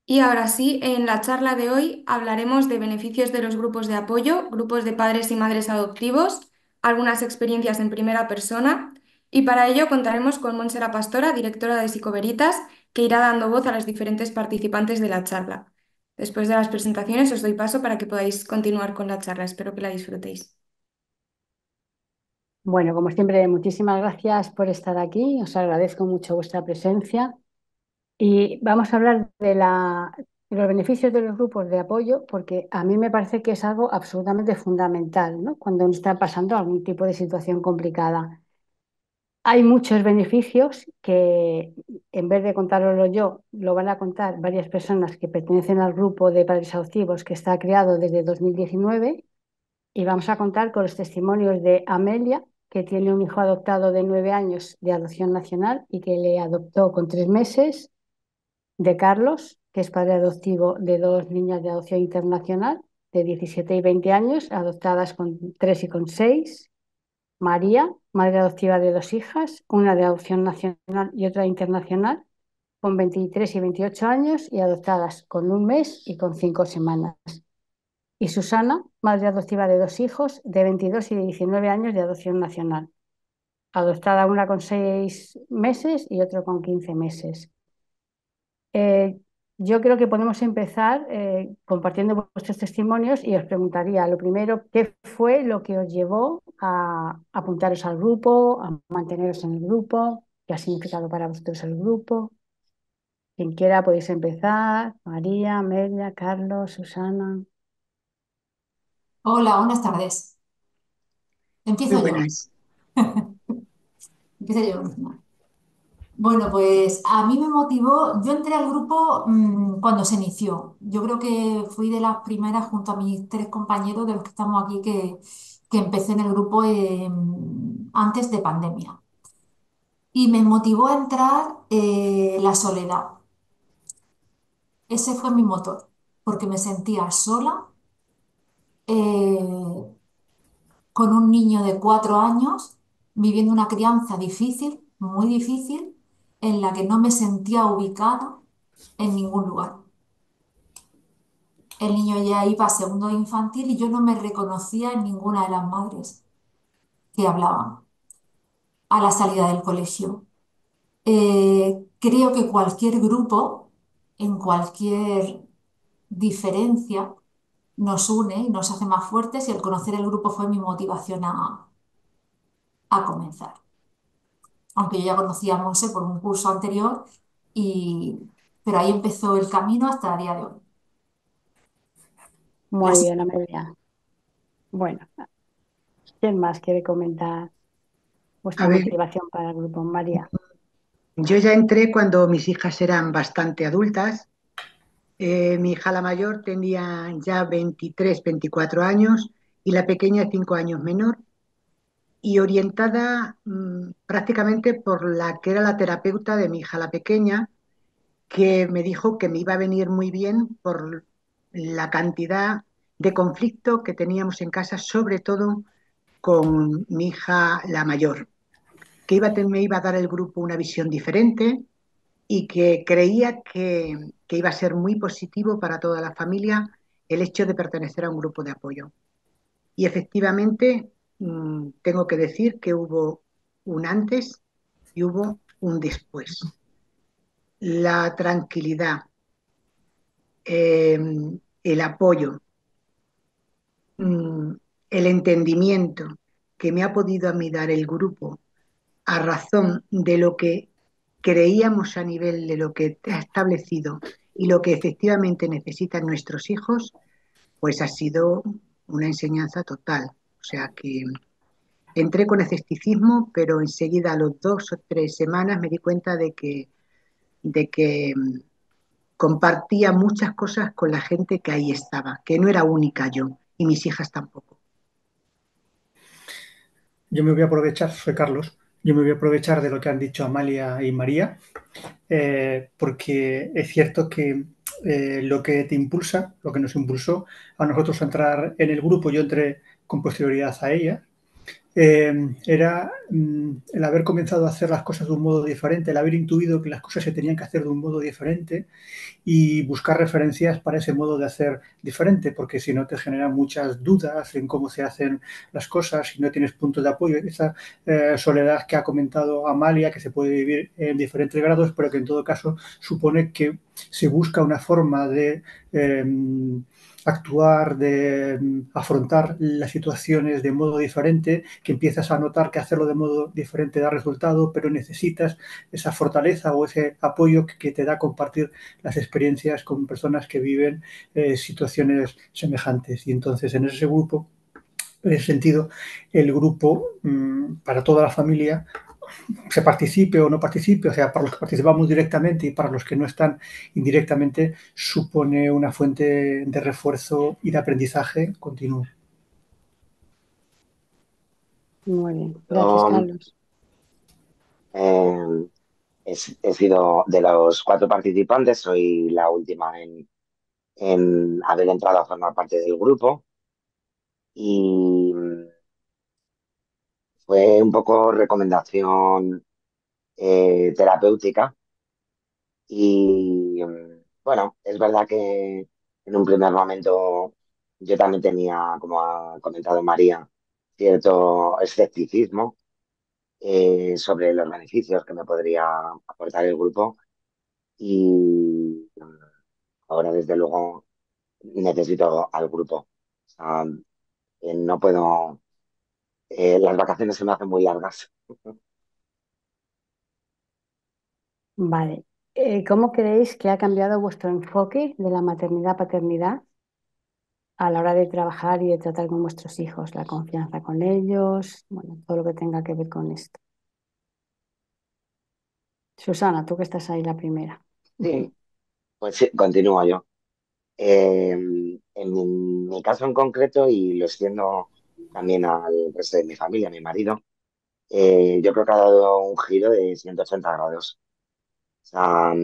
Y ahora sí, en la charla de hoy hablaremos de beneficios de los grupos de apoyo, grupos de padres y madres adoptivos, algunas experiencias en primera persona y para ello contaremos con Montserrat Pastora, directora de Psicoveritas, que irá dando voz a los diferentes participantes de la charla. Después de las presentaciones os doy paso para que podáis continuar con la charla. Espero que la disfrutéis. Bueno, como siempre, muchísimas gracias por estar aquí. Os agradezco mucho vuestra presencia y vamos a hablar de los beneficios de los grupos de apoyo porque a mí me parece que es algo absolutamente fundamental, ¿no? Cuando uno está pasando algún tipo de situación complicada. Hay muchos beneficios que en vez de contároslo yo, lo van a contar varias personas que pertenecen al grupo de padres adoptivos que está creado desde 2019. Y vamos a contar con los testimonios de Amelia, que tiene un hijo adoptado de 9 años de adopción nacional y que le adoptó con 3 meses, de Carlos, que es padre adoptivo de dos niñas de adopción internacional de 17 y 20 años, adoptadas con 3 y con 6. María, madre adoptiva de dos hijas, una de adopción nacional y otra internacional, con 23 y 28 años y adoptadas con 1 mes y con 5 semanas. Y Susana, madre adoptiva de dos hijos de 22 y de 19 años de adopción nacional, adoptada una con 6 meses y otro con 15 meses. Eh, yo creo que podemos empezar compartiendo vuestros testimonios y os preguntaría, lo primero, ¿qué fue lo que os llevó a apuntaros al grupo, a manteneros en el grupo? ¿Qué ha significado para vosotros el grupo? Quien quiera podéis empezar. María, Amelia, Carlos, Susana. Hola, buenas tardes. Muy Empiezo yo. buenas. Empiezo yo. Bueno, pues a mí me motivó, yo entré al grupo cuando se inició. Yo creo que fui de las primeras junto a mis tres compañeros de los que estamos aquí que empecé en el grupo antes de pandemia. Y me motivó a entrar la soledad. Ese fue mi motor, porque me sentía sola, eh, con un niño de 4 años, viviendo una crianza difícil, muy difícil, en la que no me sentía ubicada en ningún lugar. El niño ya iba a segundo de infantil y yo no me reconocía en ninguna de las madres que hablaban a la salida del colegio. Creo que cualquier grupo, en cualquier diferencia, nos une y nos hace más fuertes y el conocer el grupo fue mi motivación a comenzar. Aunque yo ya conocía a Monse por un curso anterior, y, pero ahí empezó el camino hasta el día de hoy. Muy Las- bien, Amelia. Bueno, ¿quién más quiere comentar A vuestra ver, motivación para el grupo? María. yo ya entré cuando mis hijas eran bastante adultas. Mi hija la mayor tenía ya 23, 24 años y la pequeña 5 años menor y orientada prácticamente por la que era la terapeuta de mi hija la pequeña, que me dijo que me iba a venir muy bien por la cantidad de conflicto que teníamos en casa, sobre todo con mi hija la mayor, que me iba a dar el grupo una visión diferente y que creía que iba a ser muy positivo para toda la familia el hecho de pertenecer a un grupo de apoyo. Y efectivamente, tengo que decir que hubo un antes y hubo un después. La tranquilidad, eh, el apoyo, mm, el entendimiento que me ha podido a mí dar el grupo a razón de lo que creíamos a nivel de lo que ha establecido y lo que efectivamente necesitan nuestros hijos, pues ha sido una enseñanza total. O sea que entré con escepticismo, pero enseguida a los 2 o 3 semanas me di cuenta de que compartía muchas cosas con la gente que ahí estaba, que no era única yo y mis hijas tampoco. Yo me voy a aprovechar, soy Carlos, yo me voy a aprovechar de lo que han dicho Amalia y María, porque es cierto que lo que te impulsa, lo que nos impulsó a nosotros a entrar en el grupo, yo entré con posterioridad a ella, era el haber comenzado a hacer las cosas de un modo diferente, el haber intuido que las cosas se tenían que hacer de un modo diferente y buscar referencias para ese modo de hacer diferente, porque si no te generan muchas dudas en cómo se hacen las cosas, si no tienes puntos de apoyo. Esa soledad que ha comentado Amalia, que se puede vivir en diferentes grados, pero que en todo caso supone que se busca una forma de actuar, de afrontar las situaciones de modo diferente, que empiezas a notar que hacerlo de modo diferente da resultado, pero necesitas esa fortaleza o ese apoyo que te da compartir las experiencias con personas que viven situaciones semejantes. Y entonces en ese grupo, en ese sentido, el grupo para toda la familia, se participe o no participe, o sea, para los que participamos directamente y para los que no están indirectamente, supone una fuente de refuerzo y de aprendizaje continuo. Muy bien, gracias, Yo, Carlos. eh, he sido de los 4 participantes, soy la última en haber entrado a formar parte del grupo y fue un poco recomendación terapéutica y bueno, es verdad que en un primer momento yo también tenía, como ha comentado María, cierto escepticismo sobre los beneficios que me podría aportar el grupo y ahora desde luego necesito al grupo. O sea, no puedo, las vacaciones se me hacen muy largas. Vale. ¿Cómo creéis que ha cambiado vuestro enfoque de la maternidad-paternidad a la hora de trabajar y de tratar con vuestros hijos? La confianza con ellos, bueno, todo lo que tenga que ver con esto. Susana, tú que estás ahí la primera. Sí, pues sí, continúo yo. En mi caso en concreto, y lo extiendo también al resto de mi familia, a mi marido, yo creo que ha dado un giro de 180 grados. O sea,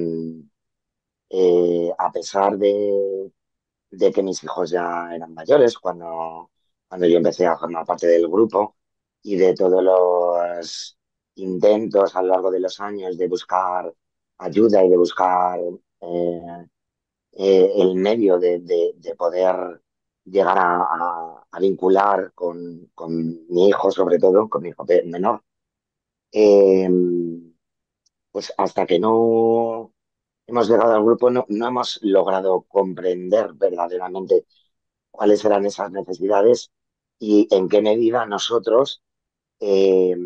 a pesar de que mis hijos ya eran mayores cuando yo empecé a formar parte del grupo y de todos los intentos a lo largo de los años de buscar ayuda y de buscar el medio de poder llegar a vincular con mi hijo, sobre todo, con mi hijo menor, eh, pues hasta que no hemos llegado al grupo no hemos logrado comprender verdaderamente cuáles eran esas necesidades y en qué medida nosotros eh,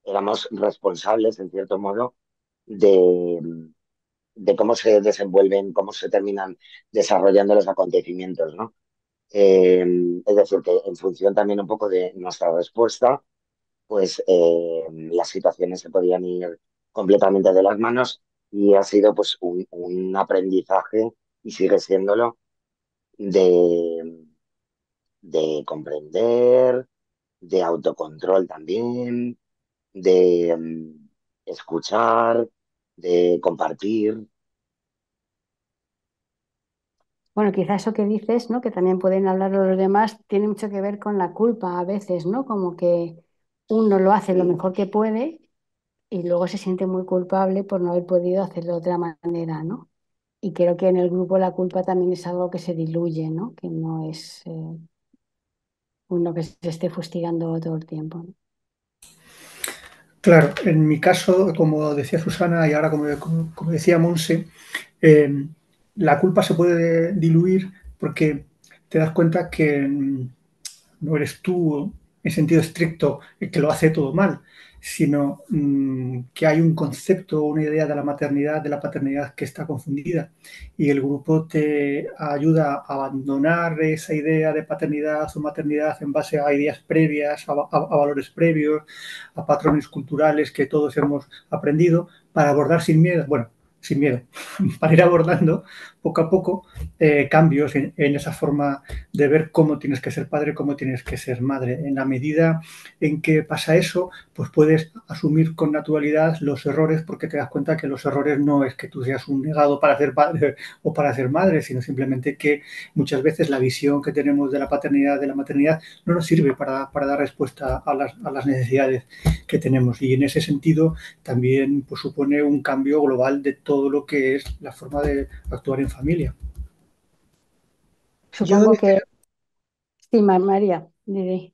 éramos responsables, en cierto modo, de, de cómo se desenvuelven, cómo se terminan desarrollando los acontecimientos, ¿no? Es decir, que en función también un poco de nuestra respuesta, pues las situaciones se podían ir completamente de las manos y ha sido pues un aprendizaje y sigue siéndolo de, de comprender, de autocontrol también, de escuchar, de compartir. Bueno, quizá eso que dices, ¿no? Que también pueden hablar los demás, tiene mucho que ver con la culpa a veces, ¿no? Como que uno lo hace lo Sí, mejor que puede y luego se siente muy culpable por no haber podido hacerlo de otra manera, ¿no? Y creo que en el grupo la culpa también es algo que se diluye, ¿no? Que no es uno que se esté fustigando todo el tiempo, ¿no? Claro, en mi caso, como decía Susana y ahora como decía Monse, eh, la culpa se puede diluir porque te das cuenta que no eres tú en sentido estricto el que lo hace todo mal, sino que hay un concepto, una idea de la maternidad, de la paternidad que está confundida y el grupo te ayuda a abandonar esa idea de paternidad o maternidad en base a ideas previas, a valores previos, a patrones culturales que todos hemos aprendido para abordar sin miedo, bueno, sin miedo, para ir abordando poco a poco cambios en esa forma de ver cómo tienes que ser padre, cómo tienes que ser madre. En la medida en que pasa eso, pues puedes asumir con naturalidad los errores porque te das cuenta que los errores no es que tú seas un negado para ser padre o para ser madre, sino simplemente que muchas veces la visión que tenemos de la paternidad, de la maternidad, no nos sirve para dar respuesta a las necesidades que tenemos. Y en ese sentido también pues, supone un cambio global de todo lo que es la forma de actuar en familia. Yo, Supongo que sí, María, diré.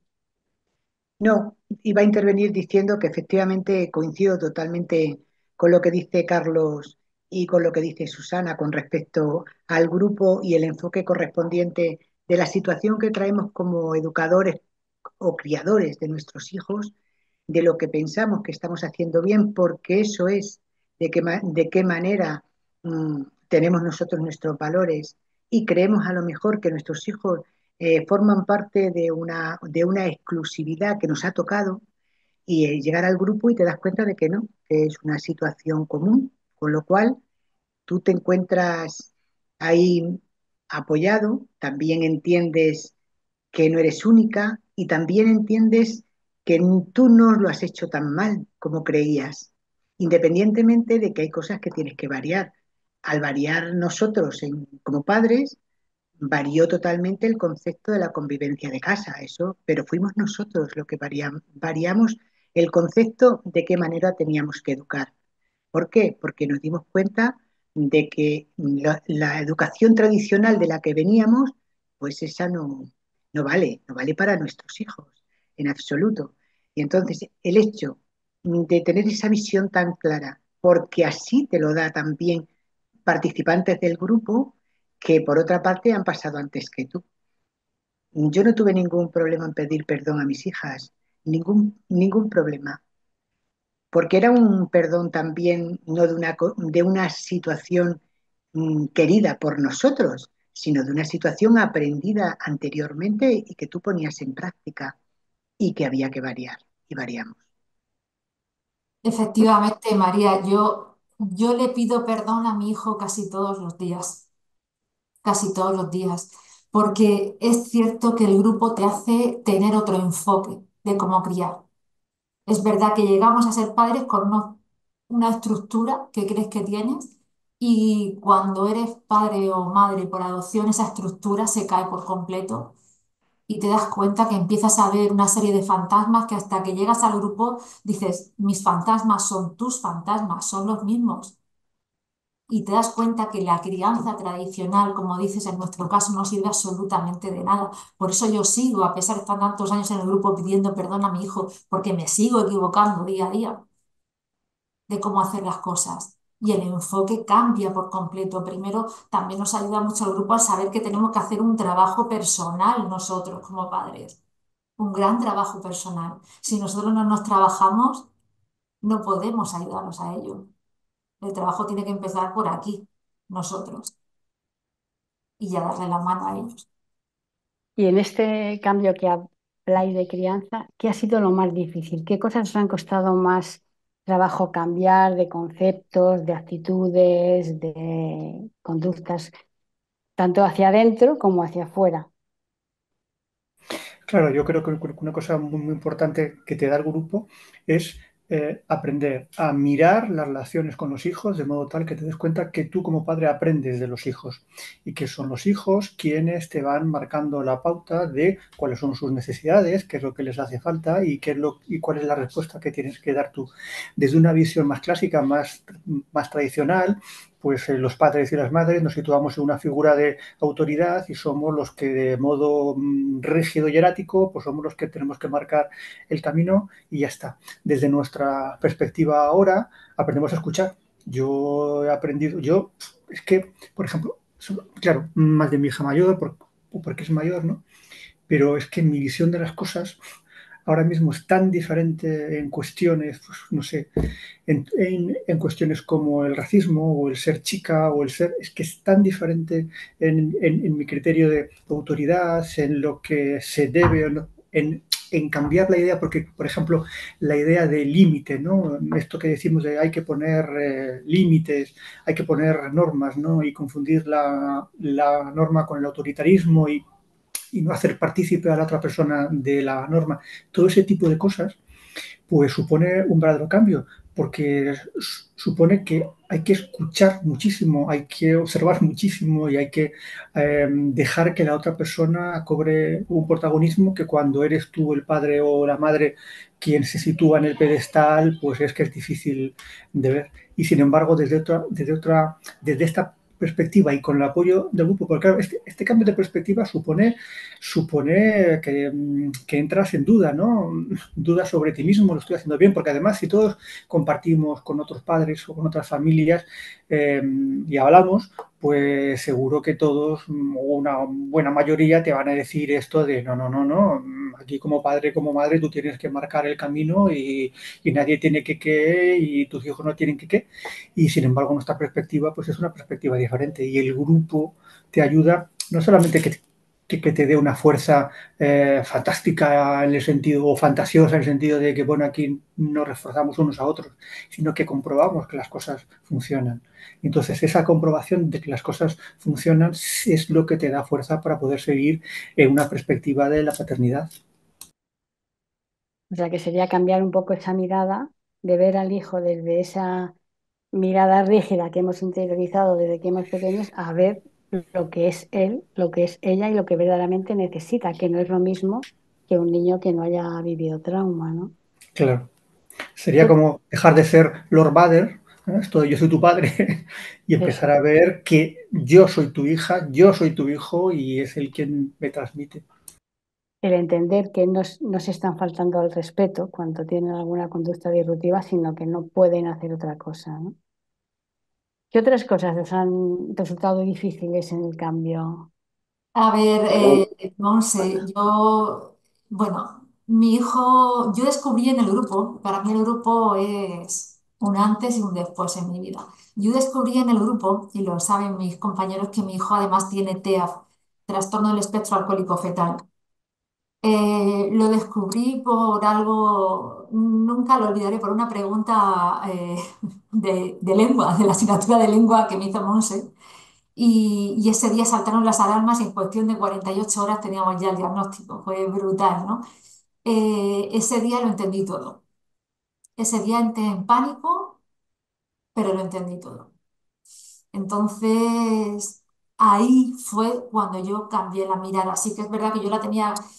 no, iba a intervenir diciendo que efectivamente coincido totalmente con lo que dice Carlos y con lo que dice Susana con respecto al grupo y el enfoque correspondiente de la situación que traemos como educadores o criadores de nuestros hijos, de lo que pensamos que estamos haciendo bien, porque eso es de qué manera tenemos nosotros nuestros valores y creemos a lo mejor que nuestros hijos forman parte de una exclusividad que nos ha tocado y llegar al grupo y te das cuenta de que no, que es una situación común, con lo cual tú te encuentras ahí apoyado, también entiendes que no eres única y también entiendes que tú no lo has hecho tan mal como creías, independientemente de que hay cosas que tienes que variar. Al variar nosotros como padres, varió totalmente el concepto de la convivencia de casa, eso, pero fuimos nosotros lo que variamos el concepto de qué manera teníamos que educar. ¿Por qué? Porque nos dimos cuenta de que la educación tradicional de la que veníamos, pues esa no vale para nuestros hijos, en absoluto. Y entonces el hecho de tener esa visión tan clara, porque así te lo da también participantes del grupo que por otra parte han pasado antes que tú. Yo no tuve ningún problema en pedir perdón a mis hijas, ningún problema, porque era un perdón también no de una situación querida por nosotros, sino de una situación aprendida anteriormente y que tú ponías en práctica y que había que variar, y variamos. Efectivamente, María, yo le pido perdón a mi hijo casi todos los días, porque es cierto que el grupo te hace tener otro enfoque de cómo criar. Es verdad que llegamos a ser padres con una estructura que crees que tienes y cuando eres padre o madre por adopción, esa estructura se cae por completo y te das cuenta que empiezas a ver una serie de fantasmas que hasta que llegas al grupo dices, mis fantasmas son tus fantasmas, son los mismos. Y te das cuenta que la crianza tradicional, como dices en nuestro caso, no sirve absolutamente de nada. Por eso yo sigo, a pesar de estar tantos años en el grupo, pidiendo perdón a mi hijo, porque me sigo equivocando día a día de cómo hacer las cosas. Y el enfoque cambia por completo. Primero, también nos ayuda mucho al grupo a saber que tenemos que hacer un trabajo personal nosotros como padres, un gran trabajo personal. Si nosotros no nos trabajamos, no podemos ayudarlos a ello. El trabajo tiene que empezar por aquí, nosotros, y ya darle la mano a ellos. Y en este cambio que habláis de crianza, ¿qué ha sido lo más difícil? ¿Qué cosas os han costado más trabajo cambiar de conceptos, de actitudes, de conductas, tanto hacia adentro como hacia afuera? Claro, yo creo que una cosa muy importante que te da el grupo es aprender a mirar las relaciones con los hijos de modo tal que te des cuenta que tú como padre aprendes de los hijos y que son los hijos quienes te van marcando la pauta de cuáles son sus necesidades, qué es lo que les hace falta y, y cuál es la respuesta que tienes que dar tú. Desde una visión más clásica, más tradicional, pues los padres y las madres nos situamos en una figura de autoridad y somos los que de modo rígido y erático, pues somos los que tenemos que marcar el camino y ya está. Desde nuestra perspectiva ahora aprendemos a escuchar. Yo he aprendido, es que, por ejemplo, claro, más de mi hija mayor, porque es mayor, ¿no? Pero es que mi visión de las cosas ahora mismo es tan diferente en cuestiones, pues no sé, en cuestiones como el racismo o el ser chica o el ser, es que es tan diferente en mi criterio de autoridad, en lo que se debe, en en cambiar la idea, porque, por ejemplo, la idea de límite, ¿no? Esto que decimos de hay que poner límites, hay que poner normas, ¿no? Y confundir la norma con el autoritarismo y no hacer partícipe a la otra persona de la norma. Todo ese tipo de cosas pues supone un verdadero cambio, porque supone que hay que escuchar muchísimo, hay que observar muchísimo y hay que dejar que la otra persona cobre un protagonismo que cuando eres tú el padre o la madre quien se sitúa en el pedestal, pues es que es difícil de ver. Y sin embargo, desde esta perspectiva y con el apoyo del grupo, porque claro, este cambio de perspectiva supone que entras en duda, ¿no? Dudas sobre ti mismo, lo estoy haciendo bien, porque además si todos compartimos con otros padres o con otras familias y hablamos, pues seguro que todos, o una buena mayoría, te van a decir esto de no, no, no, no, aquí como padre, como madre, tú tienes que marcar el camino y nadie tiene que, y tus hijos no tienen que. Y sin embargo, nuestra perspectiva, pues es una perspectiva diferente y el grupo te ayuda no solamente que te dé una fuerza fantástica en el sentido, o fantasiosa en el sentido de que, bueno, aquí nos reforzamos unos a otros, sino que comprobamos que las cosas funcionan. Entonces, esa comprobación de que las cosas funcionan es lo que te da fuerza para poder seguir en una perspectiva de la paternidad. O sea, que sería cambiar un poco esa mirada de ver al hijo desde esa mirada rígida que hemos interiorizado desde que hemos pequeños a ver lo que es él, lo que es ella y lo que verdaderamente necesita, que no es lo mismo que un niño que no haya vivido trauma, ¿no? Claro. Sería como dejar de ser Lord Vader, ¿no? Esto de yo soy tu padre, y Eso. empezar a ver que yo soy tu hija, yo soy tu hijo y es el quien me transmite. El entender que no se están faltando al respeto cuando tienen alguna conducta disruptiva, sino que no pueden hacer otra cosa, ¿no? ¿Qué otras cosas les han resultado difíciles en el cambio? A ver, Bueno, Monse, bueno, mi hijo, yo descubrí en el grupo, para mí el grupo es un antes y un después en mi vida. Yo descubrí en el grupo, y lo saben mis compañeros, que mi hijo además tiene TEAF, trastorno del espectro alcohólico fetal. Lo descubrí por algo, nunca lo olvidaré, por una pregunta de lengua, de la asignatura de lengua que me hizo Monse. Y ese día saltaron las alarmas y en cuestión de 48 horas teníamos ya el diagnóstico. Fue brutal, ¿no? Ese día lo entendí todo. Ese día entré en pánico, pero lo entendí todo. Entonces, ahí fue cuando yo cambié la mirada. Sí que es verdad que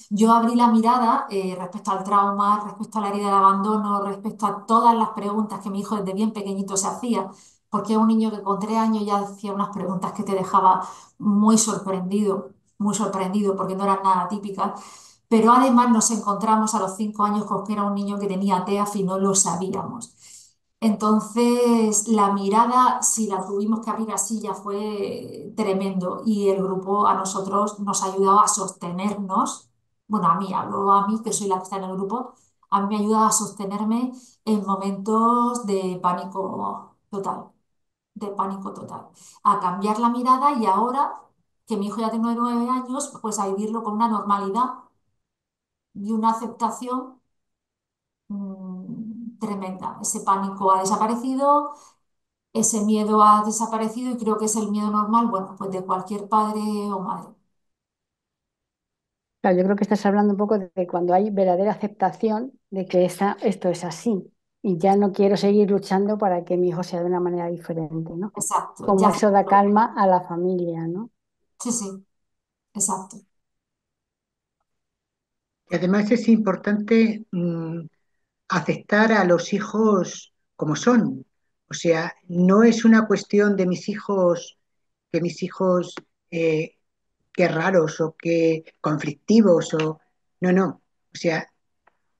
yo abrí la mirada respecto al trauma, respecto a la herida del abandono, respecto a todas las preguntas que mi hijo desde bien pequeñito se hacía, porque es un niño que con 3 años ya hacía unas preguntas que te dejaba muy sorprendido, porque no eran nada típicas. Pero además nos encontramos a los 5 años con que era un niño que tenía TEAF y no lo sabíamos. Entonces, la mirada, si la tuvimos que abrir así, ya fue tremendo y el grupo a nosotros nos ha ayudado a sostenernos. Bueno, a mí, hablo a mí, que soy la que está en el grupo, a mí me ha ayudado a sostenerme en momentos de pánico total, a cambiar la mirada y ahora que mi hijo ya tiene 9 años, pues a vivirlo con una normalidad y una aceptación tremenda. Ese pánico ha desaparecido. Ese miedo ha desaparecido y creo que es el miedo normal, bueno, pues de cualquier padre o madre. Claro, yo creo que estás hablando un poco de cuando hay verdadera aceptación de que esto es así y ya no quiero seguir luchando para que mi hijo sea de una manera diferente, ¿no? Exacto, Como ya eso da acepto. calma a la familia, ¿no? Sí, sí, exacto. Y además es importante aceptar a los hijos como son. O sea, no es una cuestión de mis hijos, que mis hijos, qué raros o qué conflictivos o... No, no. O sea,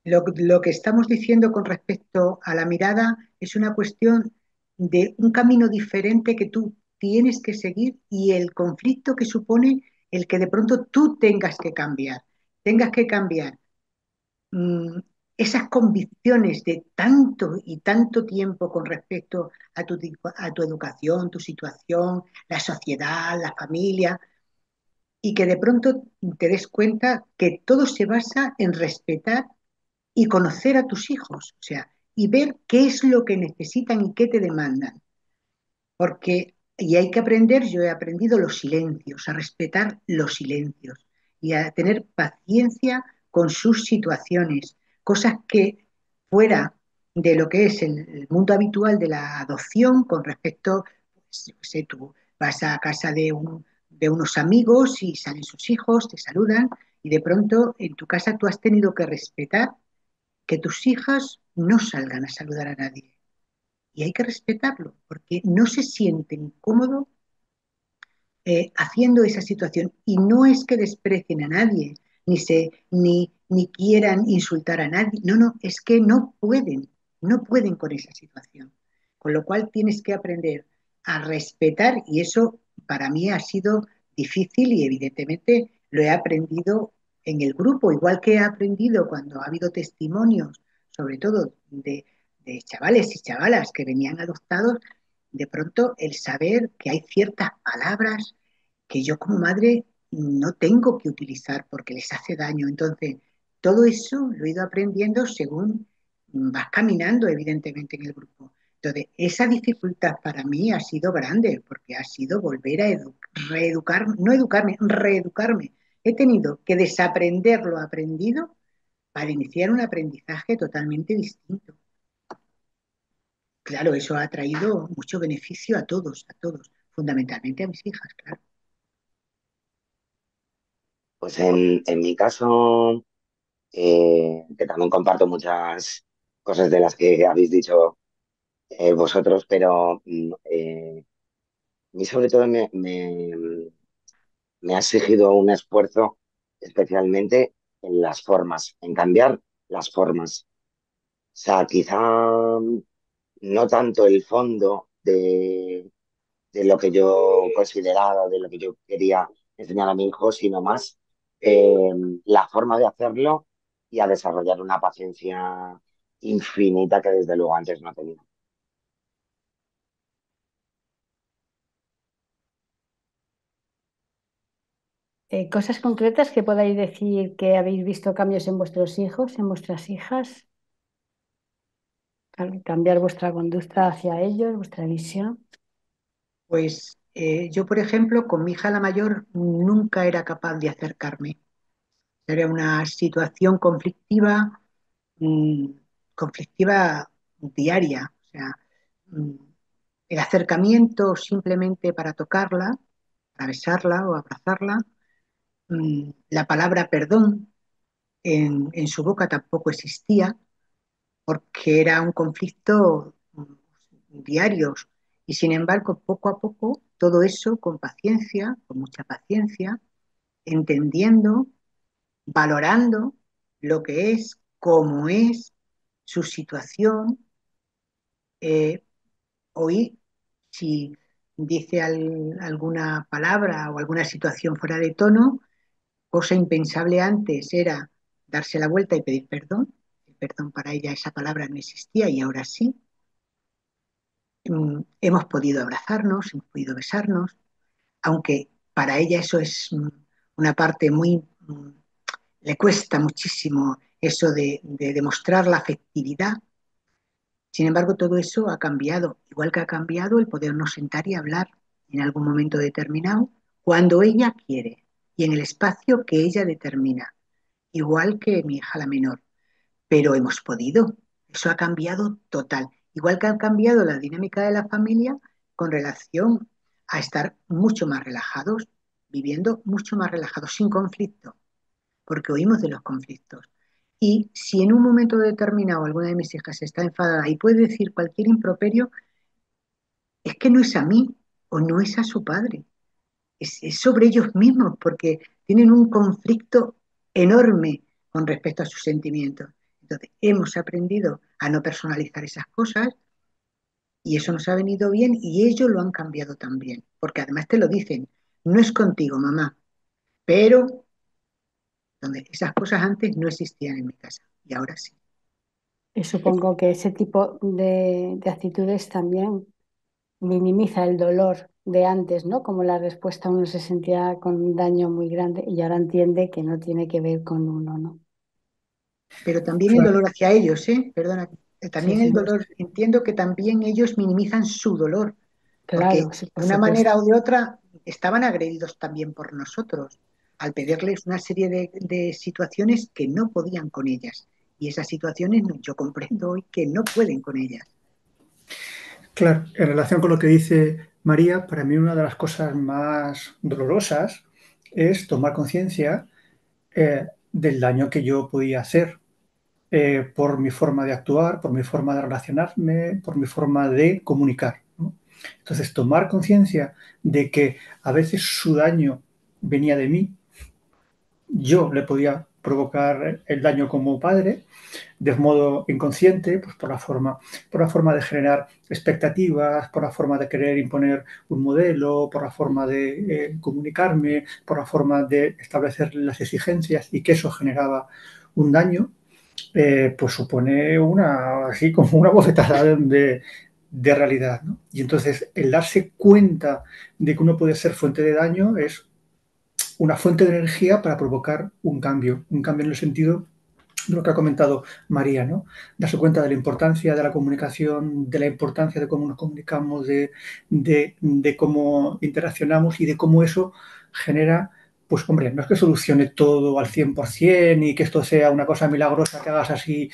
lo que estamos diciendo con respecto a la mirada es una cuestión de un camino diferente que tú tienes que seguir y el conflicto que supone el que de pronto tú tengas que cambiar mm, esas convicciones de tanto y tanto tiempo con respecto a tu educación, tu situación, la sociedad, la familia, y que de pronto te des cuenta que todo se basa en respetar y conocer a tus hijos, o sea, y ver qué es lo que necesitan y qué te demandan. Porque, y hay que aprender, yo he aprendido los silencios, a respetar los silencios y a tener paciencia con sus situaciones, cosas que fuera de lo que es el mundo habitual de la adopción con respecto, pues, yo qué sé, tú vas a casa de unos amigos y salen sus hijos, te saludan y de pronto en tu casa tú has tenido que respetar que tus hijas no salgan a saludar a nadie. Y hay que respetarlo, porque no se sienten cómodos haciendo esa situación. Y no es que desprecien a nadie, ni quieran insultar a nadie. No, no, es que no pueden con esa situación. Con lo cual tienes que aprender a respetar y eso para mí ha sido difícil y evidentemente lo he aprendido en el grupo, igual que he aprendido cuando ha habido testimonios, sobre todo de chavales y chavalas que venían adoptados, de pronto el saber que hay ciertas palabras que yo como madre no tengo que utilizar porque les hace daño. Entonces, todo eso lo he ido aprendiendo según vas caminando, evidentemente, en el grupo. Entonces, esa dificultad para mí ha sido grande porque ha sido volver a reeducar, no educarme, reeducarme. He tenido que desaprender lo aprendido para iniciar un aprendizaje totalmente distinto. Claro, eso ha traído mucho beneficio a todos, fundamentalmente a mis hijas, claro. Pues en mi caso, que también comparto muchas cosas de las que habéis dicho vosotros, pero a mí sobre todo me ha exigido un esfuerzo especialmente en las formas, en cambiar las formas. O sea, quizá no tanto el fondo de lo que yo consideraba, de lo que yo quería enseñar a mi hijo, sino más eh, la forma de hacerlo y a desarrollar una paciencia infinita que desde luego antes no tenía. Cosas concretas que podáis decir que habéis visto cambios en vuestros hijos, en vuestras hijas, cambiar vuestra conducta hacia ellos, vuestra visión. Pues yo, por ejemplo, con mi hija la mayor nunca era capaz de acercarme. Era una situación conflictiva, mm, conflictiva diaria. O sea, mm, el acercamiento simplemente para tocarla, para besarla o abrazarla, la palabra perdón en su boca tampoco existía porque era un conflicto diario. Y sin embargo, poco a poco, todo eso con paciencia, con mucha paciencia, entendiendo, valorando lo que es, cómo es su situación. eh, Hoy, si dice alguna palabra o alguna situación fuera de tono, cosa impensable antes era darse la vuelta y pedir perdón. El perdón para ella esa palabra no existía y ahora sí. Hemos podido abrazarnos, hemos podido besarnos, aunque para ella eso es una parte muy, le cuesta muchísimo eso de demostrar la afectividad. Sin embargo, todo eso ha cambiado, igual que ha cambiado el podernos sentar y hablar en algún momento determinado, cuando ella quiere y en el espacio que ella determina, igual que mi hija la menor. Pero hemos podido, eso ha cambiado total, igual que ha cambiado la dinámica de la familia con relación a estar mucho más relajados, viviendo mucho más relajados, sin conflicto, porque oímos de los conflictos. Y si en un momento determinado alguna de mis hijas está enfadada y puede decir cualquier improperio, es que no es a mí o no es a su padre, es sobre ellos mismos, porque tienen un conflicto enorme con respecto a sus sentimientos. Entonces, hemos aprendido a no personalizar esas cosas y eso nos ha venido bien y ellos lo han cambiado también, porque además te lo dicen, no es contigo, mamá, pero donde esas cosas antes no existían en mi casa y ahora sí. Y supongo que ese tipo de actitudes también minimiza el dolor de antes, ¿no? Como la respuesta uno se sentía con un daño muy grande y ahora entiende que no tiene que ver con uno, ¿no? Pero también el Claro, dolor hacia ellos, ¿eh? Perdona. Sí, También el sí, dolor, entiendo que también ellos minimizan su dolor, porque claro, sí, por de una manera supuesto. o de otra estaban agredidos también por nosotros, al pedirles una serie de situaciones que no podían con ellas. Y esas situaciones yo comprendo hoy que no pueden con ellas. claro. En relación con lo que dice María, para mí una de las cosas más dolorosas es tomar conciencia del daño que yo podía hacer por mi forma de actuar, por mi forma de relacionarme, por mi forma de comunicar, ¿no? Entonces, tomar conciencia de que a veces su daño venía de mí, yo le podía provocar el daño como padre, de modo inconsciente, pues por la forma de generar expectativas, por la forma de querer imponer un modelo, por la forma de comunicarme, por la forma de establecer las exigencias y que eso generaba un daño, pues supone una, así como una bofetada de realidad, ¿no? Y entonces el darse cuenta de que uno puede ser fuente de daño es una fuente de energía para provocar un cambio en el sentido de lo que ha comentado María, ¿no? Darse cuenta de la importancia de la comunicación, de la importancia de cómo nos comunicamos, de cómo interaccionamos y de cómo eso genera, pues hombre, no es que solucione todo al 100% y que esto sea una cosa milagrosa que hagas así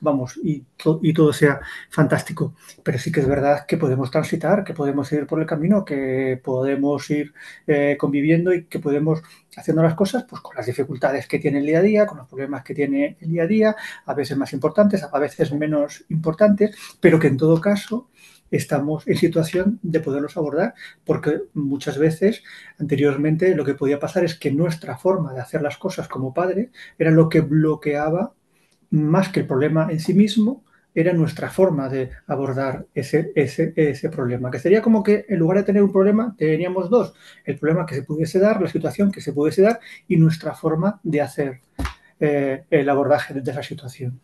vamos, y todo sea fantástico, pero sí que es verdad que podemos transitar, que podemos ir por el camino, que podemos ir conviviendo y que podemos haciendo las cosas pues con las dificultades que tiene el día a día, con los problemas que tiene el día a día, a veces más importantes, a veces menos importantes, pero que en todo caso estamos en situación de poderlos abordar, porque muchas veces anteriormente lo que podía pasar es que nuestra forma de hacer las cosas como padre era lo que bloqueaba más que el problema en sí mismo, era nuestra forma de abordar ese problema. Que sería como que en lugar de tener un problema, teníamos dos. El problema que se pudiese dar, la situación que se pudiese dar y nuestra forma de hacer el abordaje de esa situación.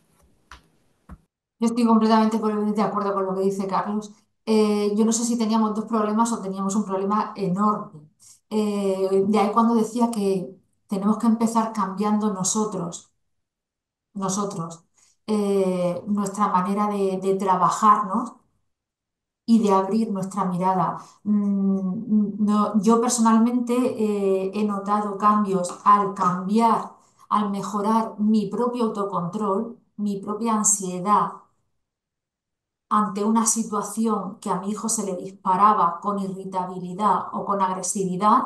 Yo estoy completamente de acuerdo con lo que dice Carlos. Yo no sé si teníamos dos problemas o teníamos un problema enorme. De ahí cuando decía que tenemos que empezar cambiando nosotros, nuestra manera de trabajarnos y de abrir nuestra mirada. Yo personalmente he notado cambios al cambiar, al mejorar mi propio autocontrol, mi propia ansiedad ante una situación que a mi hijo se le disparaba con irritabilidad o con agresividad.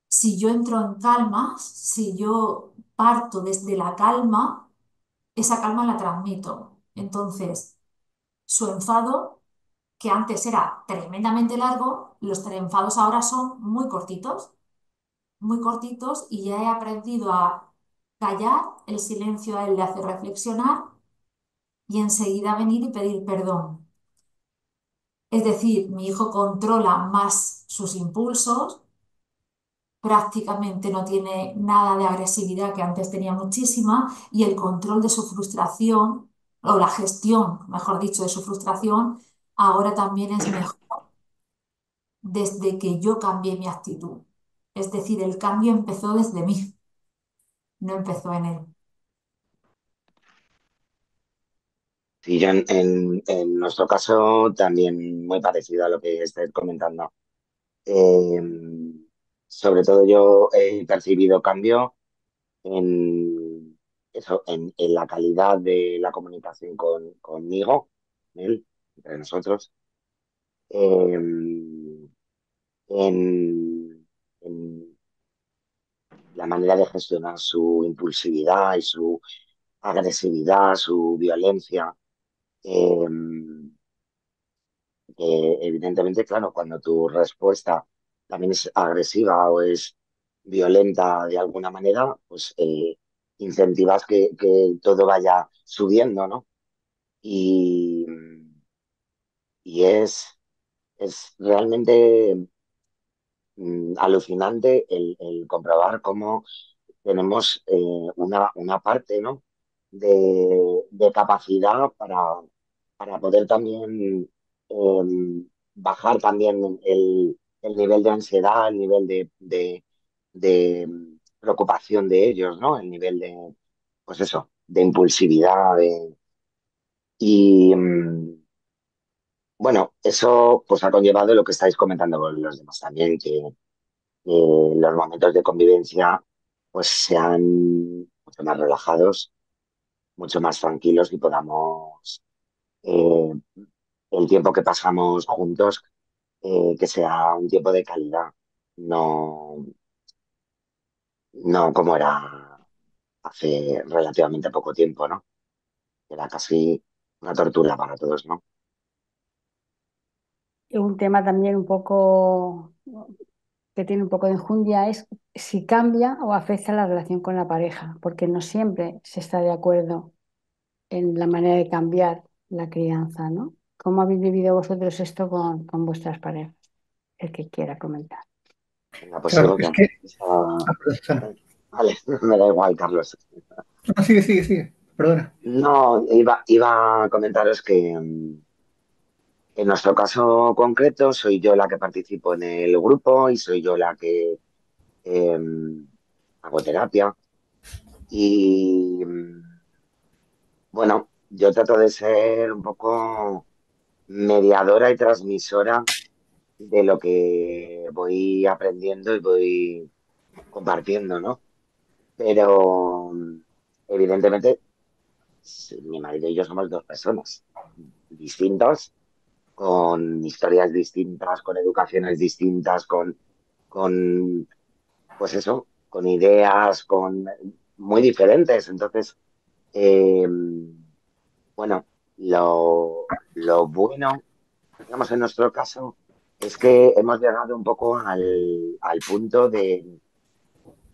Si yo entro en calma, si yo parto desde la calma, esa calma la transmito. Entonces, su enfado, que antes era tremendamente largo, los enfados ahora son muy cortitos y ya he aprendido a callar, el silencio a él le hace reflexionar y enseguida venir y pedir perdón. Es decir, mi hijo controla más sus impulsos, prácticamente no tiene nada de agresividad que antes tenía muchísima y el control de su frustración, o la gestión, mejor dicho, de su frustración, ahora también es mejor desde que yo cambié mi actitud. Es decir, el cambio empezó desde mí, no empezó en él. Sí, yo en nuestro caso también muy parecido a lo que estáis comentando. Eh, Sobre todo yo he percibido cambio en eso, en la calidad de la comunicación conmigo, él, entre nosotros, eh, en la manera de gestionar su impulsividad y su agresividad, su violencia. Eh, que evidentemente, claro, cuando tu respuesta también es agresiva o es violenta de alguna manera, pues incentivas que todo vaya subiendo, ¿no? Y, y es realmente alucinante el comprobar cómo tenemos una parte, ¿no? de capacidad para poder también bajar también el nivel de ansiedad, el nivel de preocupación de ellos, ¿no? El nivel de, pues eso, de impulsividad. Y bueno, eso pues ha conllevado lo que estáis comentando con los demás también, que los momentos de convivencia pues sean mucho más relajados, mucho más tranquilos y podamos eh, el tiempo que pasamos juntos que sea un tiempo de calidad, no, no como era hace relativamente poco tiempo, ¿no? Era casi una tortura para todos, ¿no? Y un tema también un poco que tiene un poco de enjundia es si cambia o afecta la relación con la pareja, porque no siempre se está de acuerdo en la manera de cambiar la crianza, ¿no? ¿Cómo habéis vivido vosotros esto con vuestras parejas? El que quiera comentar. Venga, pues Claro, sigo es yo. que... Ah, Ah, perdón, Susana. vale, me da igual, Carlos. No, sigue, sigue, sigue. Perdona. No, iba a comentaros que en nuestro caso concreto soy yo la que participo en el grupo y soy yo la que eh, hago terapia. Y bueno, yo trato de ser un poco mediadora y transmisora de lo que voy aprendiendo y voy compartiendo, ¿no? Pero evidentemente sí, mi marido y yo somos dos personas distintas, con historias distintas, con educaciones distintas, con pues eso, con ideas, con muy diferentes. Entonces, eh, bueno, lo bueno, digamos, en nuestro caso, es que hemos llegado un poco al punto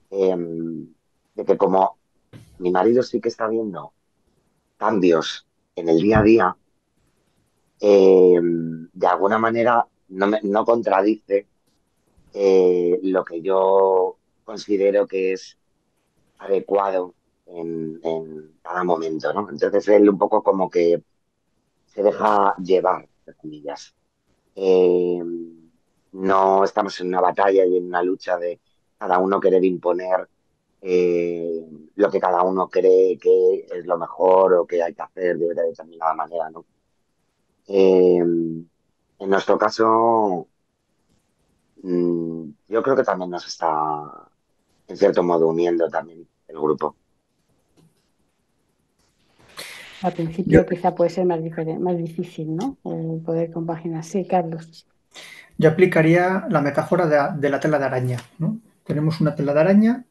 eh, de que como mi marido sí que está viendo cambios en el día a día, de alguna manera no contradice lo que yo considero que es adecuado en cada momento, ¿no? Entonces él un poco como que se deja llevar, entre comillas. Eh, no estamos en una batalla y en una lucha de cada uno querer imponer eh, lo que cada uno cree que es lo mejor o que hay que hacer de determinada manera, ¿no? En nuestro caso, yo creo que también nos está, en cierto modo, uniendo también el grupo. Al Yo, principio quizá puede ser más difícil, ¿no? El poder compaginar. Sí, Carlos. yo aplicaría la metáfora de la tela de araña, ¿no? Tenemos una tela de araña,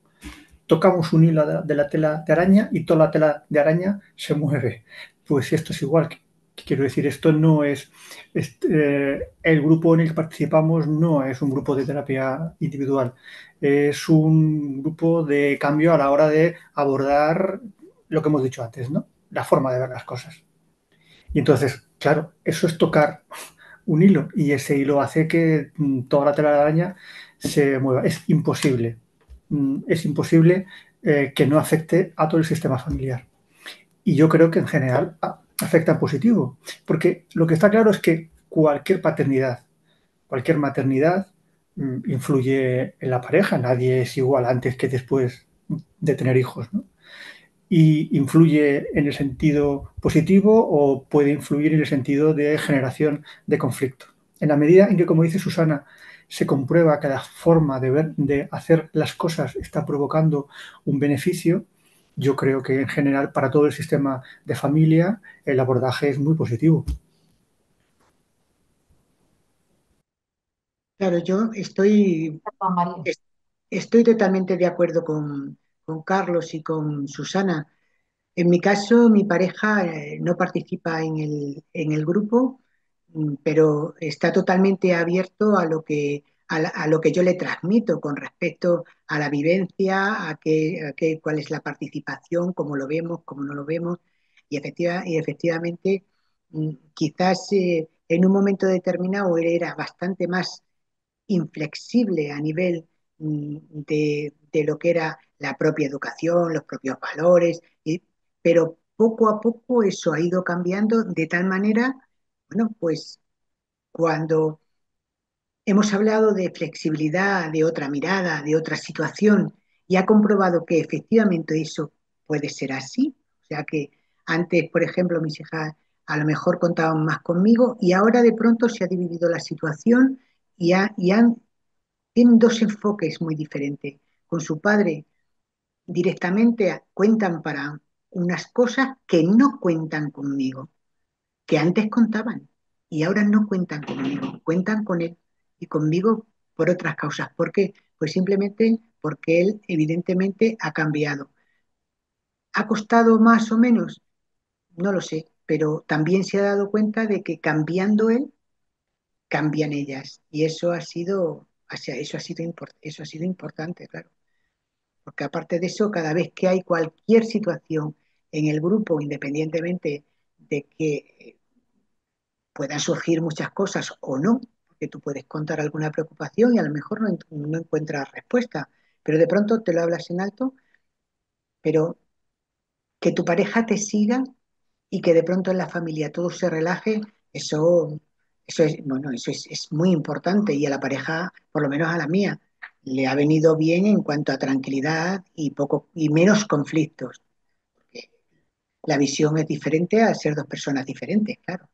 tocamos un hilo de la tela de araña y toda la tela de araña se mueve. Pues esto es igual. Quiero decir, esto no es, el grupo en el que participamos no es un grupo de terapia individual, es un grupo de cambio a la hora de abordar lo que hemos dicho antes, ¿no? La forma de ver las cosas. Y entonces, claro, eso es tocar un hilo y ese hilo hace que toda la tela de araña se mueva. Es imposible. Es imposible que no afecte a todo el sistema familiar. Y yo creo que en general afecta en positivo, porque lo que está claro es que cualquier paternidad, cualquier maternidad influye en la pareja. Nadie es igual antes que después de tener hijos, ¿no? Y influye en el sentido positivo o puede influir en el sentido de generación de conflicto. En la medida en que, como dice Susana, se comprueba que la forma de ver, de hacer las cosas está provocando un beneficio, yo creo que en general para todo el sistema de familia el abordaje es muy positivo. Claro, yo estoy, Perdón, María. es- estoy totalmente de acuerdo con Carlos y con Susana. En mi caso, mi pareja no participa en el grupo, pero está totalmente abierto a a lo que yo le transmito con respecto a la vivencia, cuál es la participación, cómo lo vemos, cómo no lo vemos. Y efectivamente, quizás en un momento determinado él era bastante más inflexible a nivel de lo que era la propia educación, los propios valores, pero poco a poco eso ha ido cambiando de tal manera, bueno, pues Cuando hemos hablado de flexibilidad, de otra mirada, de otra situación, y ha comprobado que efectivamente eso puede ser así. O sea que antes, por ejemplo, mis hijas a lo mejor contaban más conmigo y ahora de pronto se ha dividido la situación tienen dos enfoques muy diferentes. Con su padre directamente cuentan para unas cosas que no cuentan conmigo, que antes contaban y ahora no cuentan conmigo, cuentan con él y conmigo por otras causas. ¿Por qué? Pues simplemente porque él evidentemente ha cambiado. ¿Ha costado más o menos? No lo sé, pero también se ha dado cuenta de que cambiando él, cambian ellas. Y eso ha sido, eso ha sido importante, claro. Porque aparte de eso, cada vez que hay cualquier situación en el grupo, independientemente de que puedan surgir muchas cosas o no, porque tú puedes contar alguna preocupación y a lo mejor no encuentras respuesta, pero de pronto te lo hablas en alto, pero que tu pareja te siga y que de pronto en la familia todo se relaje, eso es, bueno, es muy importante y a la pareja, por lo menos a la mía, le ha venido bien en cuanto a tranquilidad y poco y menos conflictos. La visión es diferente al ser dos personas diferentes, claro.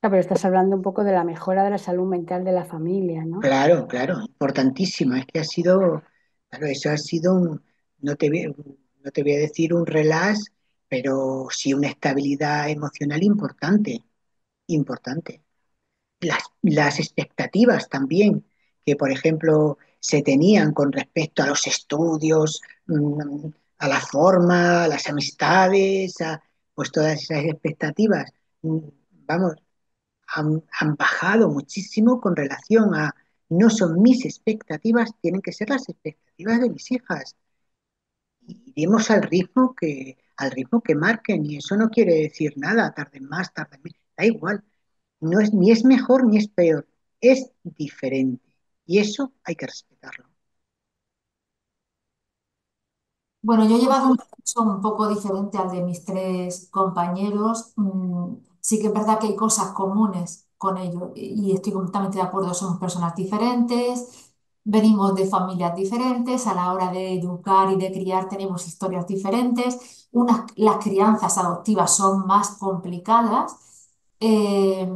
Ah, pero estás hablando un poco de la mejora de la salud mental de la familia, ¿no? Claro, claro, importantísimo. Es que ha sido, claro, eso ha sido no te voy a decir un relax, pero sí una estabilidad emocional importante, importante. Las expectativas también, que por ejemplo se tenían con respecto a los estudios, a la forma, a las amistades, pues todas esas expectativas, mm, vamos, han bajado muchísimo con relación a, no son mis expectativas, tienen que ser las expectativas de mis hijas. Y iremos al ritmo que marquen, y eso no quiere decir nada, tarden más, tarden menos, da igual, no es, ni es mejor ni es peor, es diferente. Y eso hay que respetarlo. Bueno, yo he llevado un proceso un poco diferente al de mis tres compañeros. Sí que es verdad que hay cosas comunes con ellos y estoy completamente de acuerdo. Somos personas diferentes, venimos de familias diferentes, a la hora de educar y de criar tenemos historias diferentes. Las crianzas adoptivas son más complicadas. Eh,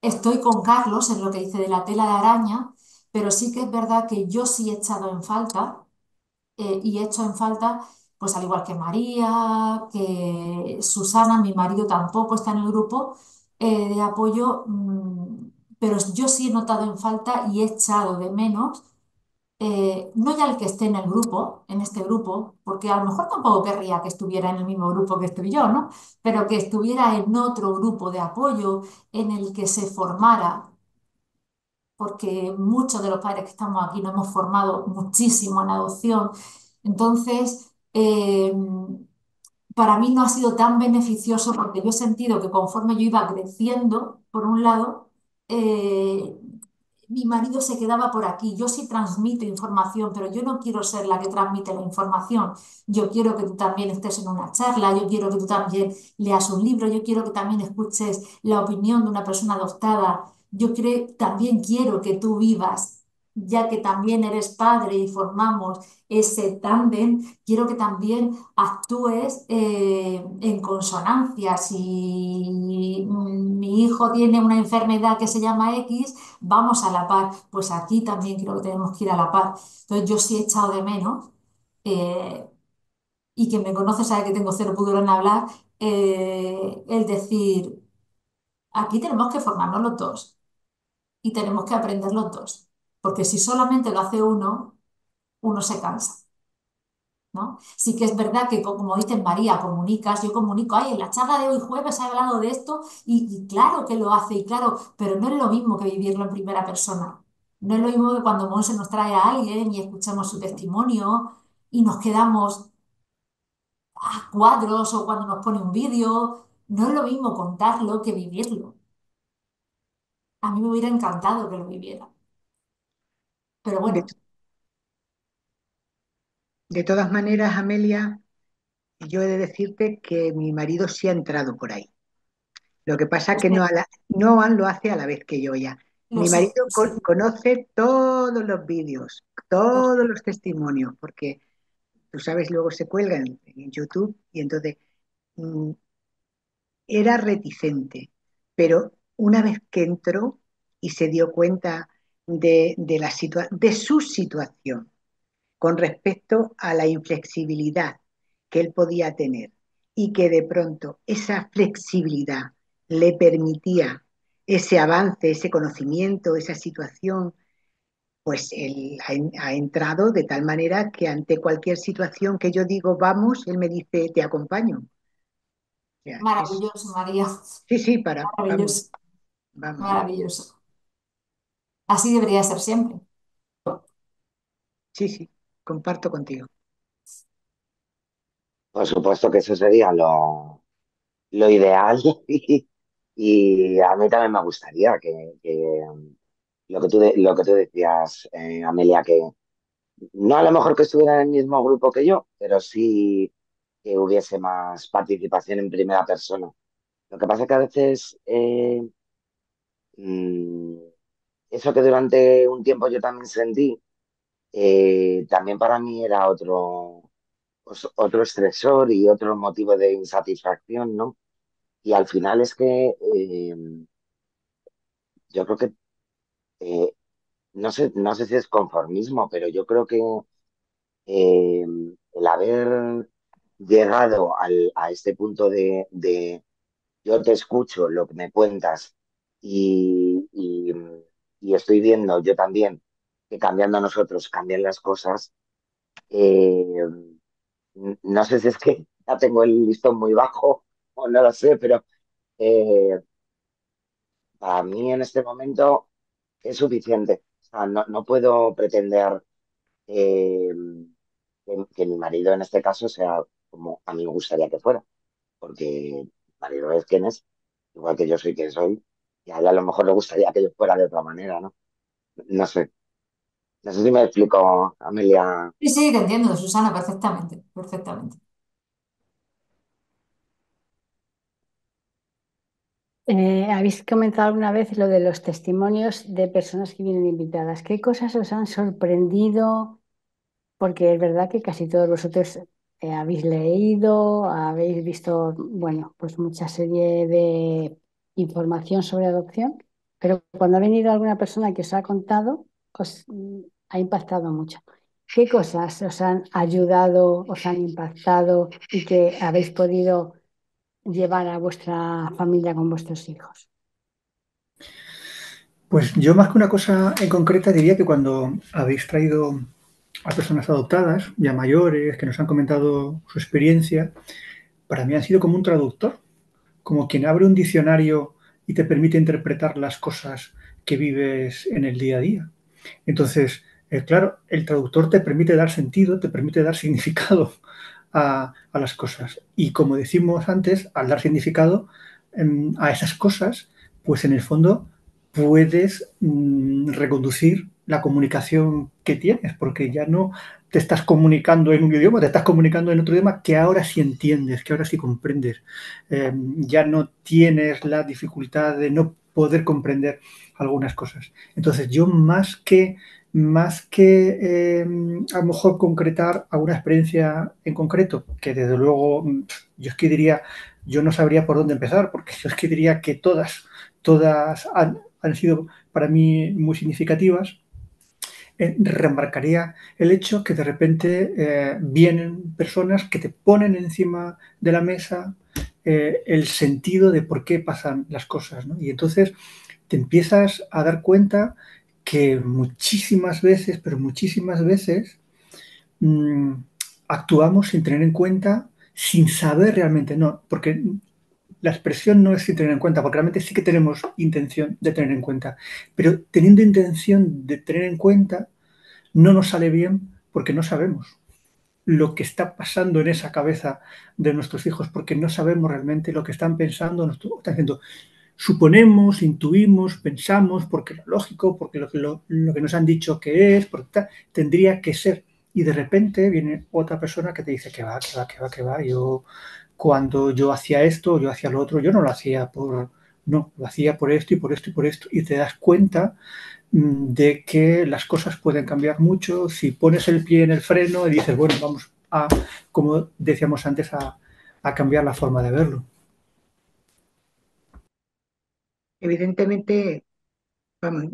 Estoy con Carlos en lo que dice de la tela de araña, pero sí que es verdad que yo sí he echado en falta y echo en falta, pues al igual que María, que Susana, mi marido tampoco está en el grupo de apoyo, pero yo sí he notado en falta y he echado de menos, no ya el que esté en el grupo, en este grupo, porque a lo mejor tampoco querría que estuviera en el mismo grupo que estoy yo, ¿no? Pero que estuviera en otro grupo de apoyo en el que se formara porque muchos de los padres que estamos aquí nos hemos formado muchísimo en adopción. Entonces, para mí no ha sido tan beneficioso porque yo he sentido que conforme yo iba creciendo, por un lado, eh, mi marido se quedaba por aquí. Yo sí transmito información, pero yo no quiero ser la que transmite la información. Yo quiero que tú también estés en una charla, yo quiero que tú también leas un libro, yo quiero que también escuches la opinión de una persona adoptada. También quiero que tú vivas, ya que también eres padre y formamos ese tándem, quiero que también actúes en consonancia. Si mi hijo tiene una enfermedad que se llama X, vamos a la par. Pues aquí también creo que tenemos que ir a la par. Entonces yo sí he echado de menos, eh, y quien me conoce sabe que tengo cero pudor en hablar, el decir, aquí tenemos que formarnos los dos y tenemos que aprender los dos. Porque si solamente lo hace uno, uno se cansa. ¿No? Sí que es verdad que, como dices María, comunicas, yo comunico, ay, en la charla de hoy jueves he hablado de esto y claro que lo hace, y claro, pero no es lo mismo que vivirlo en primera persona. No es lo mismo que cuando Monse nos trae a alguien y escuchamos su testimonio y nos quedamos a cuadros o cuando nos pone un vídeo. No es lo mismo contarlo que vivirlo. A mí me hubiera encantado que lo viviera. Pero De, bueno, de todas maneras, Amelia, yo he de decirte que mi marido sí ha entrado por ahí. Lo que pasa Pues que no lo hace a la vez que yo ya. lo Mi sé, marido sí, conoce todos los vídeos, lo sé. todos los testimonios, porque tú sabes, luego se cuelgan en YouTube y entonces mm, era reticente, pero una vez que entró y se dio cuenta de su situación con respecto a la inflexibilidad que él podía tener y que de pronto esa flexibilidad le permitía ese avance, ese conocimiento, esa situación, pues él ha entrado de tal manera que ante cualquier situación que yo digo vamos, él me dice te acompaño. O sea, Maravilloso, María. sí, sí, vamos, Maravilloso, vamos. maravilloso. Así debería ser siempre. Sí, sí, comparto contigo. Por supuesto que eso sería lo ideal y a mí también me gustaría que lo que tú decías, Amelia, que no a lo mejor que estuviera en el mismo grupo que yo, pero sí que hubiese más participación en primera persona. Lo que pasa es que a veces mm, eso que durante un tiempo yo también sentí, también para mí era otro estresor y otro motivo de insatisfacción, ¿no? Y al final es que yo creo que, no sé si es conformismo, pero yo creo que el haber llegado a este punto de yo te escucho lo que me cuentas y estoy viendo yo también que cambiando nosotros cambian las cosas, eh, no sé si es que ya tengo el listón muy bajo o no lo sé, pero eh, para mí en este momento es suficiente. O sea, no puedo pretender eh, que mi marido en este caso sea como a mí me gustaría que fuera, porque mi marido es quien es, igual que yo soy quien soy, y a él a lo mejor le gustaría que yo fuera de otra manera, ¿no? No sé, no sé si me explico, Amelia. Sí, sí, te entiendo, Susana, perfectamente, perfectamente. Habéis comentado alguna vez lo de los testimonios de personas que vienen invitadas. ¿Qué cosas os han sorprendido? Porque es verdad que casi todos vosotros habéis leído, habéis visto, bueno, pues mucha serie de información sobre adopción, pero cuando ha venido alguna persona que os ha contado, os ha impactado mucho. ¿Qué cosas os han ayudado, os han impactado y que habéis podido llevar a vuestra familia con vuestros hijos? Pues yo más que una cosa en concreta diría que cuando habéis traído a personas adoptadas, ya mayores, que nos han comentado su experiencia, para mí han sido como un traductor, como quien abre un diccionario y te permite interpretar las cosas que vives en el día a día. Entonces, claro, el traductor te permite dar sentido, te permite dar significado a las cosas. Y como decimos antes, al dar significado a esas cosas, pues en el fondo puedes reconducir la comunicación que tienes, porque ya no te estás comunicando en un idioma, te estás comunicando en otro idioma que ahora sí entiendes, que ahora sí comprendes. Ya no tienes la dificultad de no poder comprender algunas cosas. Entonces, yo más que a lo mejor concretar alguna experiencia en concreto, que desde luego yo es que diría, yo no sabría por dónde empezar, porque yo es que diría que todas han sido para mí muy significativas. Remarcaría el hecho que de repente vienen personas que te ponen encima de la mesa el sentido de por qué pasan las cosas, ¿no? Y entonces te empiezas a dar cuenta que muchísimas veces, pero muchísimas veces, mmm, actuamos sin tener en cuenta, sin saber realmente, no, porque la expresión no es sin tener en cuenta, porque realmente sí que tenemos intención de tener en cuenta, pero teniendo intención de tener en cuenta, no nos sale bien porque no sabemos lo que está pasando en esa cabeza de nuestros hijos, porque no sabemos realmente lo que están pensando, están haciendo. Suponemos, intuimos, pensamos, porque es lógico, porque lo que nos han dicho que es, porque tendría que ser. Y de repente viene otra persona que te dice que va, que va, que va, que va. Yo, cuando yo hacía esto, yo hacía lo otro, yo no lo hacía No, lo hacía por esto y por esto y por esto. Y te das cuenta de que las cosas pueden cambiar mucho si pones el pie en el freno y dices, bueno, vamos a, como decíamos antes, a cambiar la forma de verlo. Evidentemente, vamos,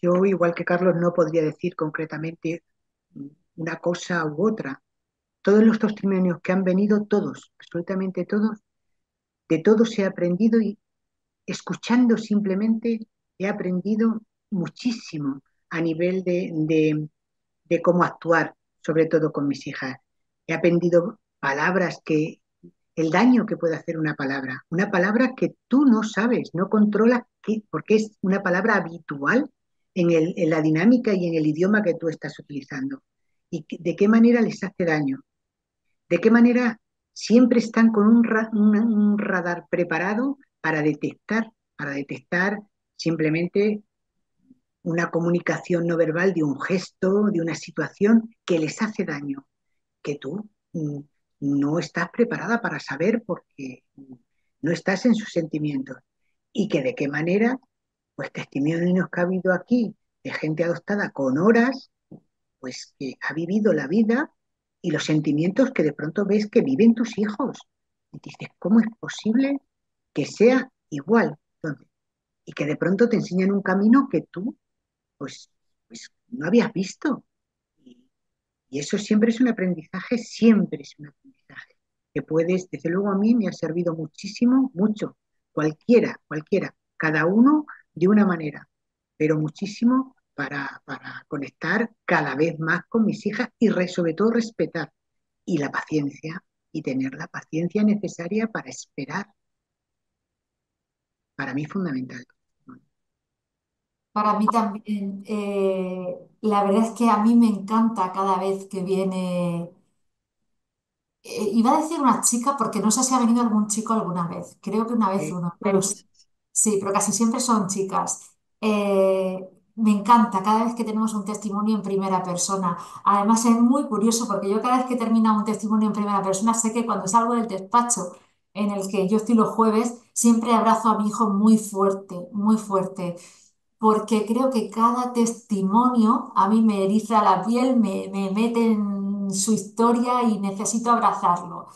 yo igual que Carlos no podría decir concretamente una cosa u otra. Todos los testimonios que han venido, todos, absolutamente todos, de todos he aprendido y escuchando simplemente he aprendido muchísimo a nivel de cómo actuar, sobre todo con mis hijas. He aprendido palabras que, el daño que puede hacer una palabra que tú no sabes, no controlas, porque es una palabra habitual en la dinámica y en el idioma que tú estás utilizando. Y de qué manera les hace daño, de qué manera siempre están con un radar preparado para detectar simplemente una comunicación no verbal de un gesto, de una situación que les hace daño, que tú no estás preparada para saber porque no estás en sus sentimientos. Y que de qué manera, pues testimonios que ha habido aquí de gente adoptada con horas, pues que ha vivido la vida y los sentimientos que de pronto ves que viven tus hijos. Y dices, ¿cómo es posible que sea igual? Entonces, y que de pronto te enseñan un camino que tú, pues, pues no habías visto. Y, y eso siempre es un aprendizaje, siempre es un aprendizaje. Que puedes, desde luego a mí me ha servido muchísimo, mucho. Cualquiera, cada uno de una manera, pero muchísimo para conectar cada vez más con mis hijas y sobre todo respetar y la paciencia y tener la paciencia necesaria para esperar. Para mí es fundamental. Para mí también, la verdad es que a mí me encanta cada vez que viene. Iba a decir una chica porque no sé si ha venido algún chico alguna vez. Creo que una vez uno, no lo sé. Sí, pero casi siempre son chicas. Eh, Me encanta cada vez que tenemos un testimonio en primera persona. Además es muy curioso porque yo cada vez que termina un testimonio en primera persona sé que cuando salgo del despacho en el que yo estoy los jueves, siempre abrazo a mi hijo muy fuerte, porque creo que cada testimonio a mí me eriza la piel, me mete en su historia y necesito abrazarlo.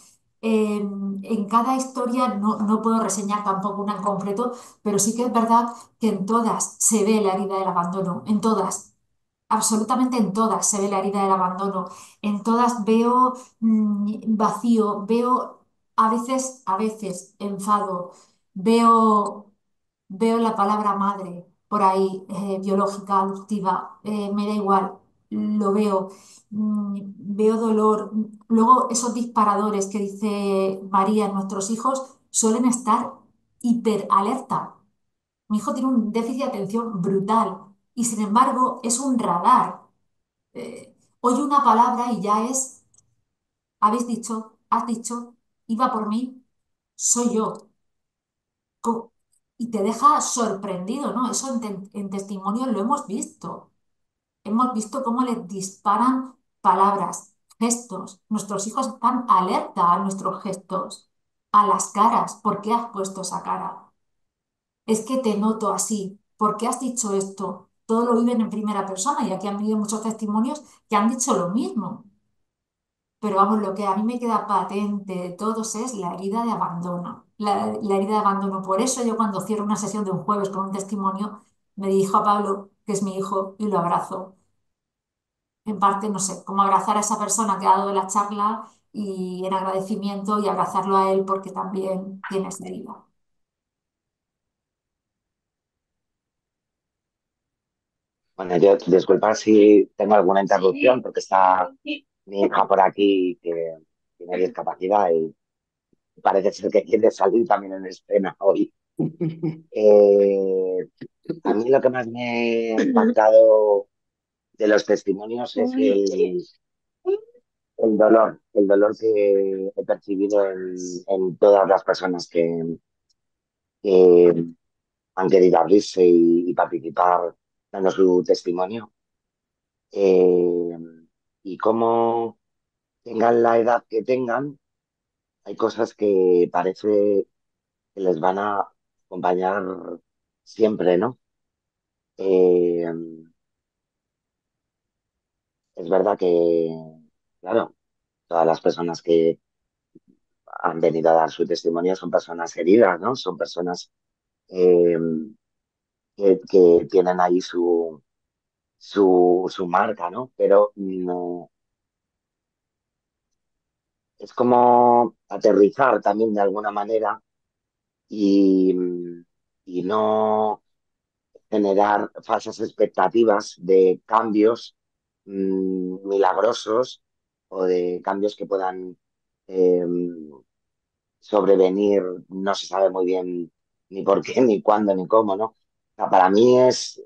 En cada historia no puedo reseñar tampoco una en concreto, pero sí que es verdad que en todas se ve la herida del abandono, en todas. Absolutamente en todas se ve la herida del abandono. En todas veo vacío, veo a veces enfado, veo veo la palabra madre por ahí, biológica, adoptiva, me da igual, lo veo, veo dolor. Luego, esos disparadores que dice María en nuestros hijos suelen estar hiper alerta. Mi hijo tiene un déficit de atención brutal y sin embargo es un radar. Oye una palabra y ya es, habéis dicho, has dicho, iba por mí, soy yo co- y te deja sorprendido, ¿no? Eso en testimonios lo hemos visto. Hemos visto cómo les disparan palabras, gestos. Nuestros hijos están alerta a nuestros gestos, a las caras. ¿Por qué has puesto esa cara? Es que te noto así. ¿Por qué has dicho esto? Todo lo viven en primera persona y aquí han venido muchos testimonios que han dicho lo mismo. Pero vamos, lo que a mí me queda patente de todos es la herida de abandono. La herida de abandono. Por eso yo cuando cierro una sesión de un jueves con un testimonio, me dirijo a Pablo, que es mi hijo, y lo abrazo. En parte, no sé, como abrazar a esa persona que ha dado la charla y en agradecimiento y abrazarlo a él porque también tiene esa herida. Bueno, yo disculpa si tengo alguna interrupción porque está mi hija por aquí que tiene discapacidad y parece ser que quiere salir también en escena hoy. Eh, a mí lo que más me ha impactado de los testimonios es el dolor que he percibido en todas las personas que han querido abrirse y participar dando su testimonio. Eh, y cómo tengan la edad que tengan, hay cosas que parece que les van a acompañar siempre, ¿no? Eh, es verdad que, claro, todas las personas que han venido a dar su testimonio son personas heridas, ¿no? Son personas eh, que tienen ahí su marca, ¿no? Pero es como aterrizar también de alguna manera y, y no generar falsas expectativas de cambios milagrosos o de cambios que puedan eh, sobrevenir, no se sabe muy bien ni por qué, ni cuándo, ni cómo, ¿no? O sea, para mí es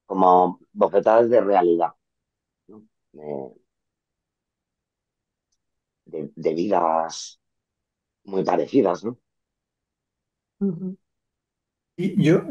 como bofetadas de realidad, ¿no? De, de vidas muy parecidas, ¿no? Ujú. Y yo,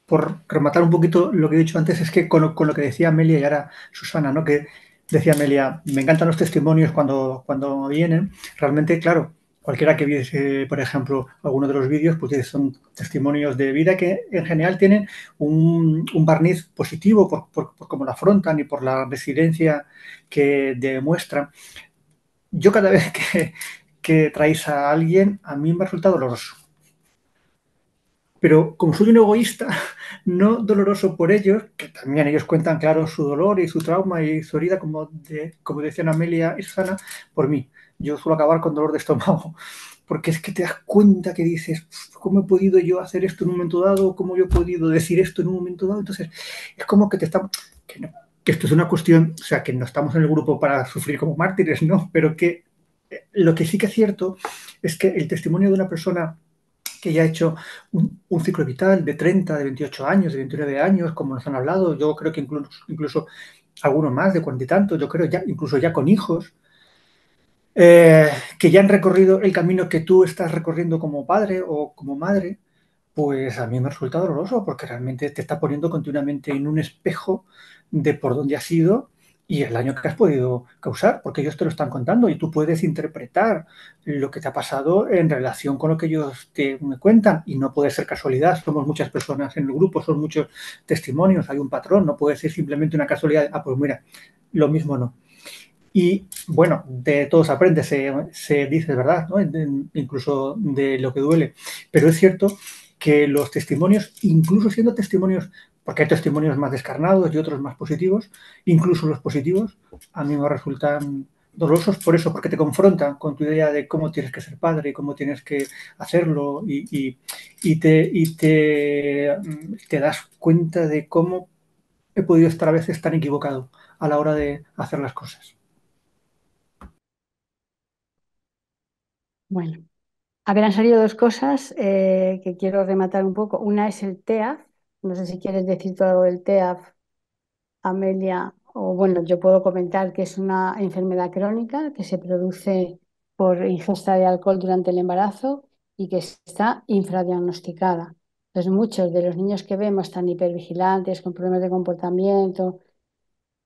por rematar un poquito lo que he dicho antes, es que con lo que decía Amelia y ahora Susana, ¿no? Que decía Amelia, me encantan los testimonios cuando vienen. Realmente, claro, cualquiera que viese, por ejemplo, alguno de los vídeos, pues son testimonios de vida que en general tienen un barniz positivo por cómo la afrontan y por la resiliencia que demuestran. Yo cada vez que traéis a alguien, a mí me ha resultado doloroso. Pero como soy un egoísta, no doloroso por ellos, que también ellos cuentan, claro, su dolor y su trauma y su herida, como decían Amelia y Susana, por mí. Yo suelo acabar con dolor de estómago, porque es que te das cuenta que dices, ¿cómo he podido yo hacer esto en un momento dado? ¿Cómo yo he podido decir esto en un momento dado? Entonces, es como que te estamos... Que, no, que esto es una cuestión, o sea, que no estamos en el grupo para sufrir como mártires, ¿no? Pero que lo que sí que es cierto es que el testimonio de una persona que ya ha hecho un ciclo vital de 30, de 28 años, de 29 años, como nos han hablado, yo creo que incluso algunos más de 40 y tantos, yo creo ya, incluso ya con hijos, que ya han recorrido el camino que tú estás recorriendo como padre o como madre, pues a mí me resulta doloroso porque realmente te está poniendo continuamente en un espejo de por dónde has ido y el daño que has podido causar, porque ellos te lo están contando y tú puedes interpretar lo que te ha pasado en relación con lo que ellos te me cuentan y no puede ser casualidad, somos muchas personas en el grupo, son muchos testimonios, hay un patrón, no puede ser simplemente una casualidad, ah, pues mira, lo mismo no. Y bueno, de todo se aprende, se dice, ¿verdad? ¿No? Incluso de lo que duele. Pero es cierto que los testimonios, incluso siendo testimonios, porque hay testimonios más descarnados y otros más positivos, incluso los positivos, a mí me resultan dolorosos por eso, porque te confrontan con tu idea de cómo tienes que ser padre y cómo tienes que hacerlo y te das cuenta de cómo he podido estar a veces tan equivocado a la hora de hacer las cosas. Bueno, a ver, han salido dos cosas que quiero rematar un poco. Una es el TEAF. No sé si quieres decir tú algo del TEAF, Amelia, o bueno, yo puedo comentar que es una enfermedad crónica que se produce por ingesta de alcohol durante el embarazo y que está infradiagnosticada. Entonces, muchos de los niños que vemos tan hipervigilantes, con problemas de comportamiento,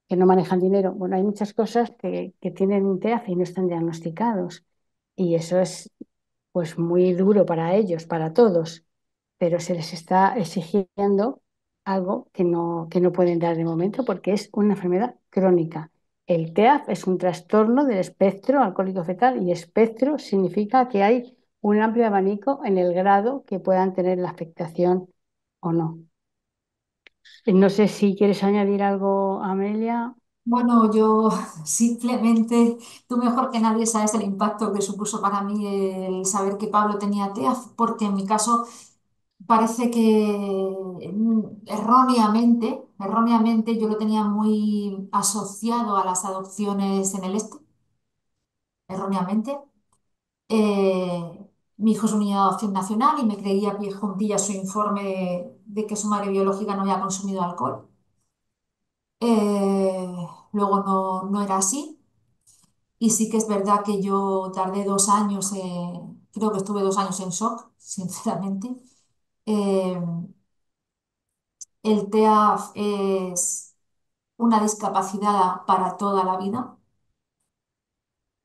que no manejan dinero, bueno, hay muchas cosas que tienen un TEAF y no están diagnosticados. Y eso es pues muy duro para ellos, para todos, pero se les está exigiendo algo que no pueden dar de momento porque es una enfermedad crónica. El TEAF es un trastorno del espectro alcohólico fetal y espectro significa que hay un amplio abanico en el grado que puedan tener la afectación o no. No sé si quieres añadir algo, Amelia. Bueno, yo simplemente, tú mejor que nadie sabes el impacto que supuso para mí el saber que Pablo tenía TEA, porque en mi caso parece que erróneamente yo lo tenía muy asociado a las adopciones en el este, erróneamente. Mi hijo es un niño de adopción nacional y me creía a pie juntillas su informe de que su madre biológica no había consumido alcohol. Luego no era así. Y sí que es verdad que yo tardé 2 años, creo que estuve 2 años en shock, sinceramente. Eh, el TEAF es una discapacidad para toda la vida,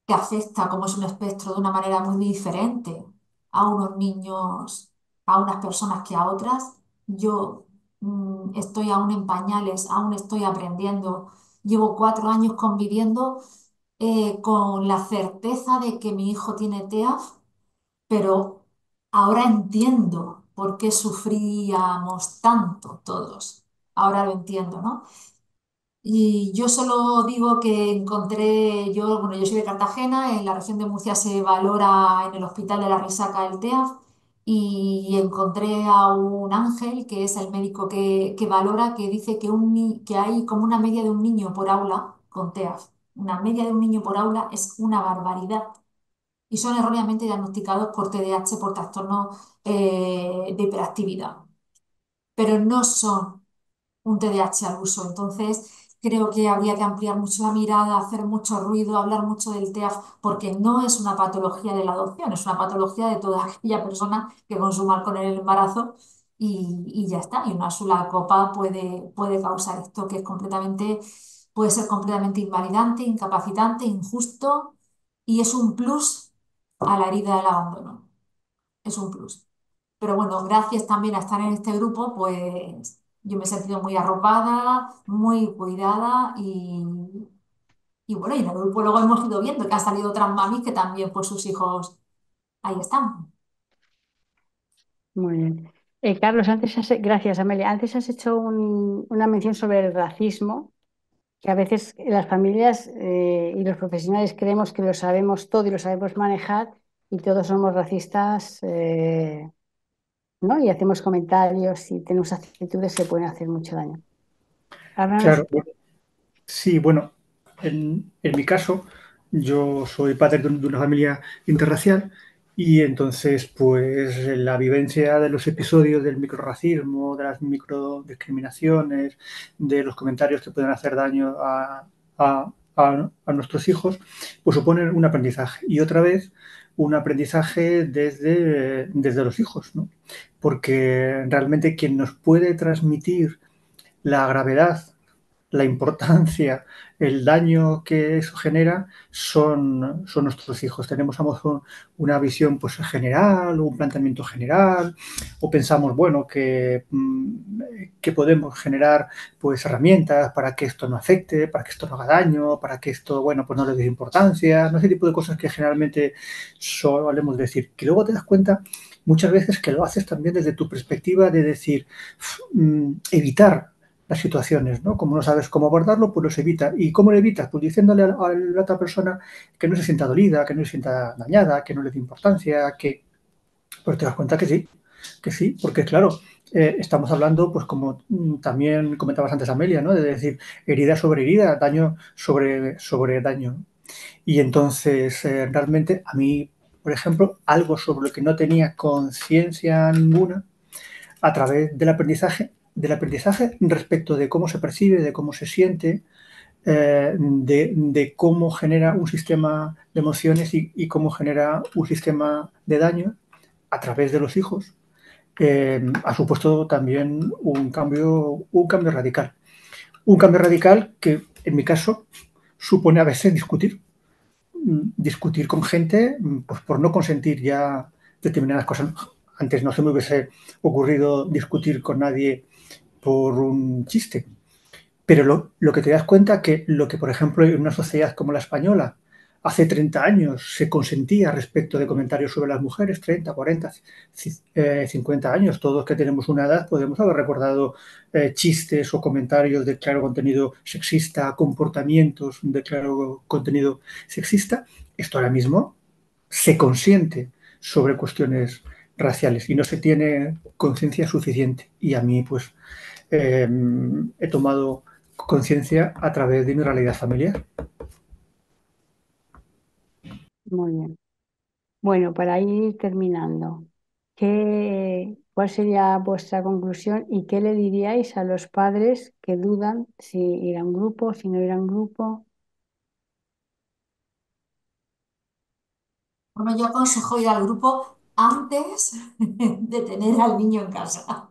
que afecta, como es un espectro, de una manera muy diferente a unos niños a unas personas que a otras. Yo estoy aún en pañales, aún estoy aprendiendo. Llevo 4 años conviviendo con la certeza de que mi hijo tiene TEAF, pero ahora entiendo por qué sufríamos tanto todos. Ahora lo entiendo, ¿no? Y yo solo digo que bueno, yo soy de Cartagena, en la región de Murcia se valora en el Hospital de la Risaca el TEAF y encontré a un Ángel, que es el médico que valora, que dice que hay como una media de un niño por aula con TEAF. Una media de un niño por aula es una barbaridad y son erróneamente diagnosticados por TDAH, por trastorno de hiperactividad, pero no son un TDAH al uso. Entonces, creo que habría que ampliar mucho la mirada, hacer mucho ruido, hablar mucho del TEAF, porque no es una patología de la adopción, es una patología de toda aquella persona que consuma alcohol en el embarazo y ya está. Y una sola copa puede causar esto que es puede ser completamente invalidante, incapacitante, injusto y es un plus a la herida del abandono. Es un plus. Pero bueno, gracias también a estar en este grupo, pues yo me he sentido muy arropada, muy cuidada y bueno, y en el grupo luego hemos ido viendo que han salido otras mamis que también pues sus hijos ahí están. Muy bien. Carlos, gracias, Amelia. Antes has hecho una mención sobre el racismo, que a veces las familias y los profesionales creemos que lo sabemos todo y lo sabemos manejar y todos somos racistas, ¿no? Y hacemos comentarios y tenemos actitudes que pueden hacer mucho daño. Háblanos. Claro, sí, bueno, en mi caso, yo soy padre de una familia interracial y entonces, pues, la vivencia de los episodios del microrracismo, de las microdiscriminaciones, de los comentarios que pueden hacer daño a nuestros hijos, pues suponen un aprendizaje. Y otra vez, un aprendizaje desde los hijos, ¿no? Porque realmente quien nos puede transmitir la gravedad, la importancia, el daño que eso genera son nuestros hijos. Tenemos a lo mejor una visión pues, general, un planteamiento general, o pensamos, bueno, que podemos generar pues, herramientas para que esto no afecte, para que esto no haga daño, para que esto, bueno, pues no le dé importancia, no ese tipo de cosas que generalmente solemos decir. Que luego te das cuenta muchas veces que lo haces también desde tu perspectiva de decir, evitar las situaciones, ¿no? Como no sabes cómo abordarlo, pues los evita. ¿Y cómo lo evitas? Pues diciéndole a la otra persona que no se sienta dolida, que no se sienta dañada, que no le dé importancia, que pues te das cuenta que sí, porque claro, estamos hablando, pues como también comentabas antes Amelia, ¿no? De decir herida sobre herida, daño sobre daño. Y entonces, realmente a mí, por ejemplo, algo sobre lo que no tenía conciencia ninguna, a través del aprendizaje respecto de cómo se percibe, de cómo se siente, de cómo genera un sistema de emociones y cómo genera un sistema de daño a través de los hijos, ha supuesto también un cambio radical. Un cambio radical que, en mi caso, supone a veces discutir con gente pues, por no consentir ya determinadas cosas. Antes no se me hubiese ocurrido discutir con nadie por un chiste. Pero lo que te das cuenta que lo que, por ejemplo, en una sociedad como la española, hace 30 años se consentía respecto de comentarios sobre las mujeres, 30, 40, 50 años, todos que tenemos una edad podemos haber recordado chistes o comentarios de claro contenido sexista, comportamientos de claro contenido sexista. Esto ahora mismo se consiente sobre cuestiones raciales y no se tiene conciencia suficiente. Y a mí, pues, he tomado conciencia a través de mi realidad familiar. Muy bien. Bueno, para ir terminando, ¿cuál sería vuestra conclusión y qué le diríais a los padres que dudan si ir a un grupo, si no ir a un grupo? Bueno, yo aconsejo ir al grupo antes de tener al niño en casa.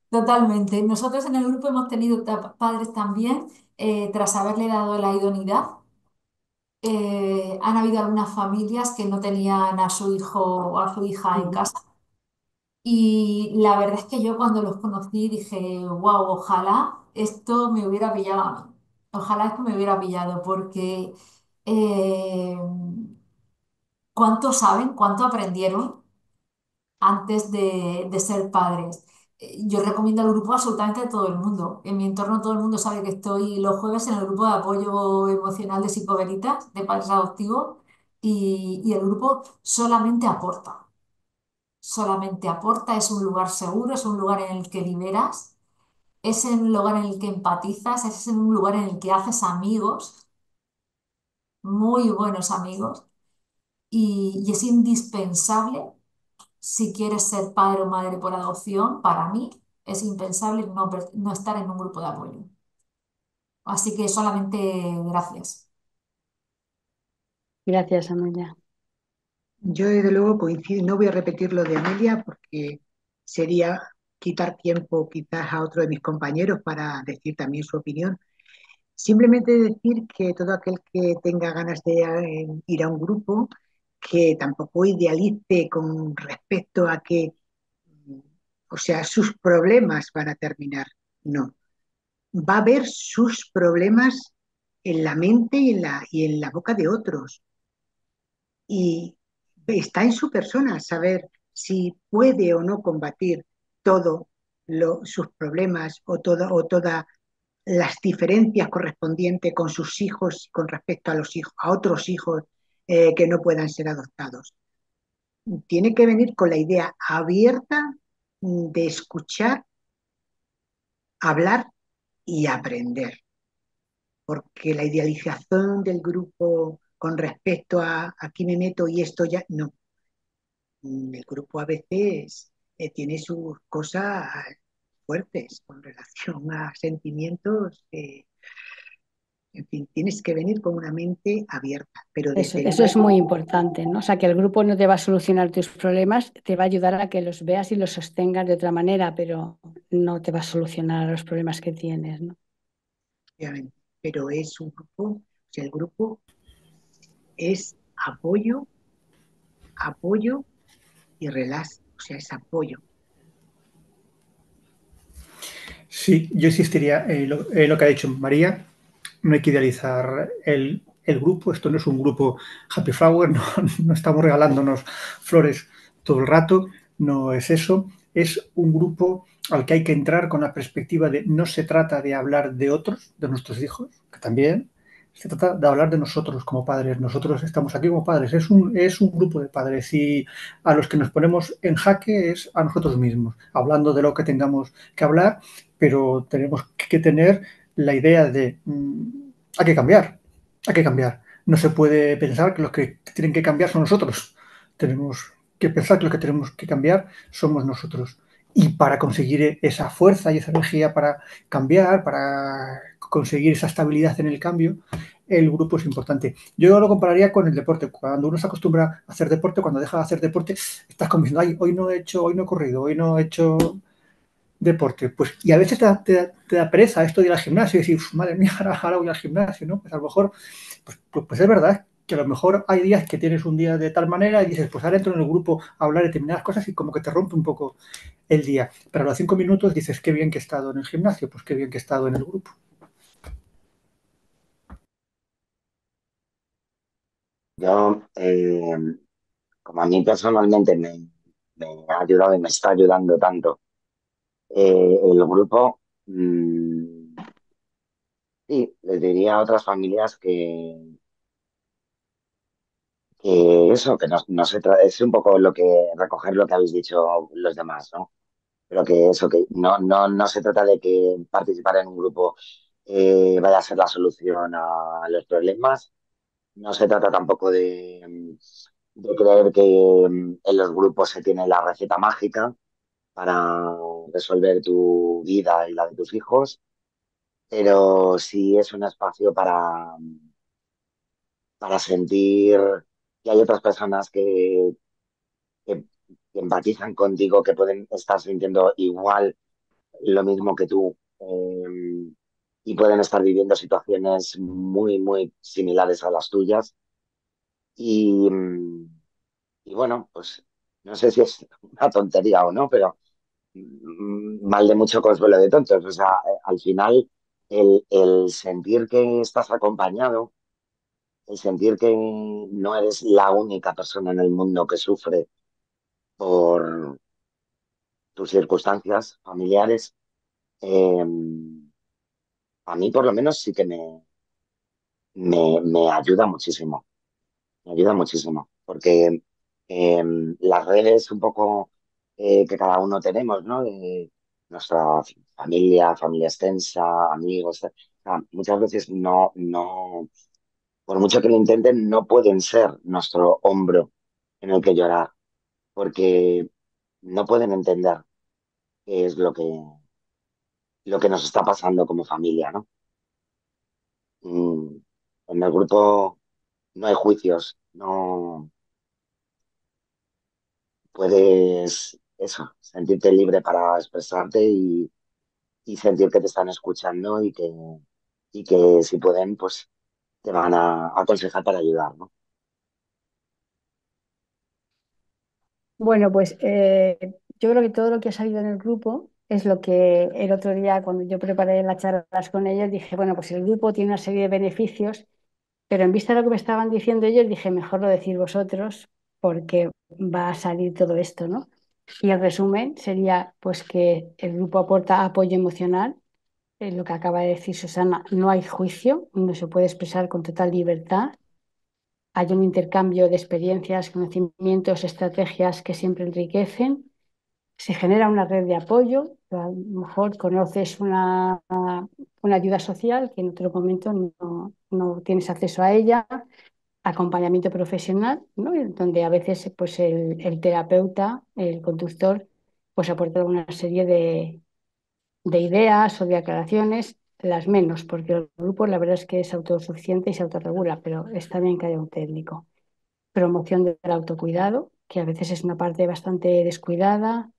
Totalmente. Nosotros en el grupo hemos tenido padres también, tras haberle dado la idoneidad. Han habido algunas familias que no tenían a su hijo o a su hija en Ujú. casa Y la verdad es que yo cuando los conocí dije, wow, ojalá esto me hubiera pillado a mí. Ojalá esto me hubiera pillado porque eh, ¿cuánto saben? ¿Cuánto aprendieron antes de ser padres? Yo recomiendo el grupo absolutamente a todo el mundo. En mi entorno todo el mundo sabe que estoy los jueves en el grupo de apoyo emocional de Psicoveritas, de padres adoptivos, y el grupo solamente aporta, es un lugar seguro, es un lugar en el que liberas, es un lugar en el que empatizas, es un lugar en el que haces amigos, muy buenos amigos, y es indispensable si quieres ser padre o madre por adopción, para mí es impensable no estar en un grupo de apoyo. Así que solamente gracias. Gracias, Amelia. Yo desde luego coincido, no voy a repetir lo de Amelia porque sería quitar tiempo quizás a otro de mis compañeros para decir también su opinión. Simplemente decir que todo aquel que tenga ganas de ir a un grupo, que tampoco idealice con respecto a que, o sea, sus problemas van a terminar. No, va a ver sus problemas en la mente y en la boca de otros. Y está en su persona saber si puede o no combatir todos sus problemas o todas las diferencias correspondientes con sus hijos con respecto a los hijos, a otros hijos que no puedan ser adoptados. Tiene que venir con la idea abierta de escuchar, hablar y aprender, porque la idealización del grupo con respecto a aquí me meto y esto ya no. El grupo a veces tiene sus cosas fuertes con relación a sentimientos. En fin, tienes que venir con una mente abierta, pero desde Eso es muy luego, importante, ¿no? O sea, que el grupo no te va a solucionar tus problemas, te va a ayudar a que los veas y los sostengas de otra manera, pero no te va a solucionar los problemas que tienes, ¿no? obviamente, pero es un grupo, o sea, el grupo es apoyo, apoyo y relax, o sea, es apoyo. Sí, yo insistiría en lo que ha dicho María. No hay que idealizar el grupo. Esto no es un grupo Happy Flower, no, no estamos regalándonos flores todo el rato, no es eso. Es un grupo al que hay que entrar con la perspectiva de no se trata de hablar de otros, de nuestros hijos, que también, se trata de hablar de nosotros como padres. Nosotros estamos aquí como padres, es un grupo de padres y a los que nos ponemos en jaque es a nosotros mismos, hablando de lo que tengamos que hablar, pero tenemos que tener la idea de hay que cambiar, hay que cambiar. No se puede pensar que los que tienen que cambiar son nosotros. Tenemos que pensar que los que tenemos que cambiar somos nosotros. Y para conseguir esa fuerza y esa energía para cambiar, para conseguir esa estabilidad en el cambio, el grupo es importante. Yo lo compararía con el deporte. Cuando uno se acostumbra a hacer deporte, cuando deja de hacer deporte, estás como diciendo, ay, hoy no he hecho, hoy no he corrido, hoy no he hecho deporte. Pues, y a veces te da pereza esto de ir al gimnasio y decir, madre mía, ahora voy al gimnasio, ¿no? Pues a lo mejor, pues es verdad que a lo mejor hay días que tienes un día de tal manera y dices, pues ahora entro en el grupo a hablar de determinadas cosas y como que te rompe un poco el día. Pero a los 5 minutos dices, qué bien que he estado en el gimnasio, pues qué bien que he estado en el grupo. Yo, como a mí personalmente me ha ayudado y me está ayudando tanto el grupo, sí, les diría a otras familias que eso, que no se trata, es un poco lo que recoger lo que habéis dicho los demás, ¿no? Pero que eso, que no se trata de que participar en un grupo vaya a ser la solución a los problemas. No se trata tampoco de creer que en los grupos se tiene la receta mágica para resolver tu vida y la de tus hijos, pero sí es un espacio para sentir que hay otras personas que, que empatizan contigo, que pueden estar sintiendo igual lo mismo que tú y pueden estar viviendo situaciones muy similares a las tuyas. Y, y bueno, pues No sé si es una tontería o no, pero mal de mucho consuelo de tontos. O sea, al final, el sentir que estás acompañado, el sentir que no eres la única persona en el mundo que sufre por tus circunstancias familiares, eh, a mí por lo menos sí que me ayuda muchísimo. Me ayuda muchísimo, porque las redes un poco que cada uno tenemos, ¿no? De nuestra familia, familia extensa, amigos, o sea, muchas veces no, por mucho que lo intenten, no pueden ser nuestro hombro en el que llorar, porque no pueden entender qué es lo que nos está pasando como familia, ¿no? Mm, en el grupo no hay juicios, no puedes eso, sentirte libre para expresarte y sentir que te están escuchando y que si pueden, pues te van a aconsejar para ayudar, ¿no? Bueno, pues yo creo que todo lo que ha salido en el grupo es lo que el otro día, cuando yo preparé las charlas con ellos, dije, bueno, pues el grupo tiene una serie de beneficios, pero en vista de lo que me estaban diciendo ellos, dije, mejor lo decir vosotros, porque va a salir todo esto, ¿no? Y el resumen sería, pues, que el grupo aporta apoyo emocional, lo que acaba de decir Susana, no hay juicio, uno se puede expresar con total libertad. Hay un intercambio de experiencias, conocimientos, estrategias que siempre enriquecen. Se genera una red de apoyo. A lo mejor conoces una ayuda social que en otro momento no tienes acceso a ella. Acompañamiento profesional, ¿no? Donde a veces pues, el terapeuta, el conductor, pues aporta una serie de ideas o de aclaraciones, las menos, porque el grupo la verdad es que es autosuficiente y se autorregula, pero está bien que haya un técnico. Promoción del autocuidado, que a veces es una parte bastante descuidada,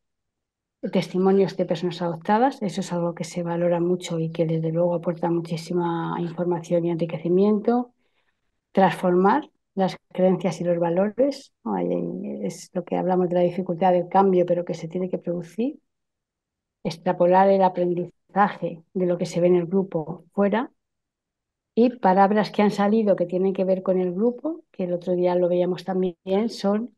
testimonios de personas adoptadas, eso es algo que se valora mucho y que desde luego aporta muchísima información y enriquecimiento. Transformar las creencias y los valores, ¿no? Ahí es lo que hablamos de la dificultad del cambio, pero que se tiene que producir. Extrapolar el aprendizaje de lo que se ve en el grupo fuera. Y palabras que han salido que tienen que ver con el grupo, que el otro día lo veíamos también, son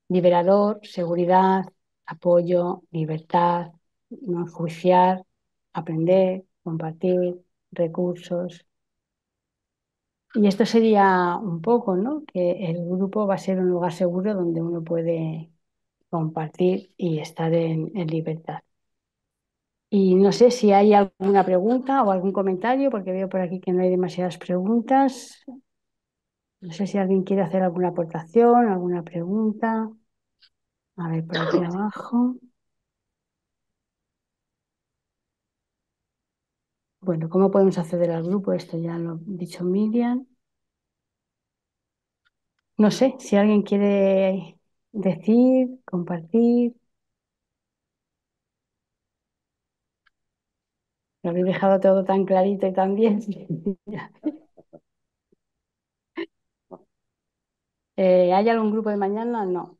liberador, seguridad, apoyo, libertad, no enjuiciar, aprender, compartir, recursos. Y esto sería un poco, ¿no? Que el grupo va a ser un lugar seguro donde uno puede compartir y estar en libertad. Y no sé si hay alguna pregunta o algún comentario, porque veo por aquí que no hay demasiadas preguntas. No sé si alguien quiere hacer alguna aportación, alguna pregunta. A ver, por aquí abajo. Bueno, ¿cómo podemos acceder al grupo? Esto ya lo ha dicho Miriam. No sé si alguien quiere decir, compartir. Lo habéis dejado todo tan clarito y tan bien. ¿Hay algún grupo de mañana? No,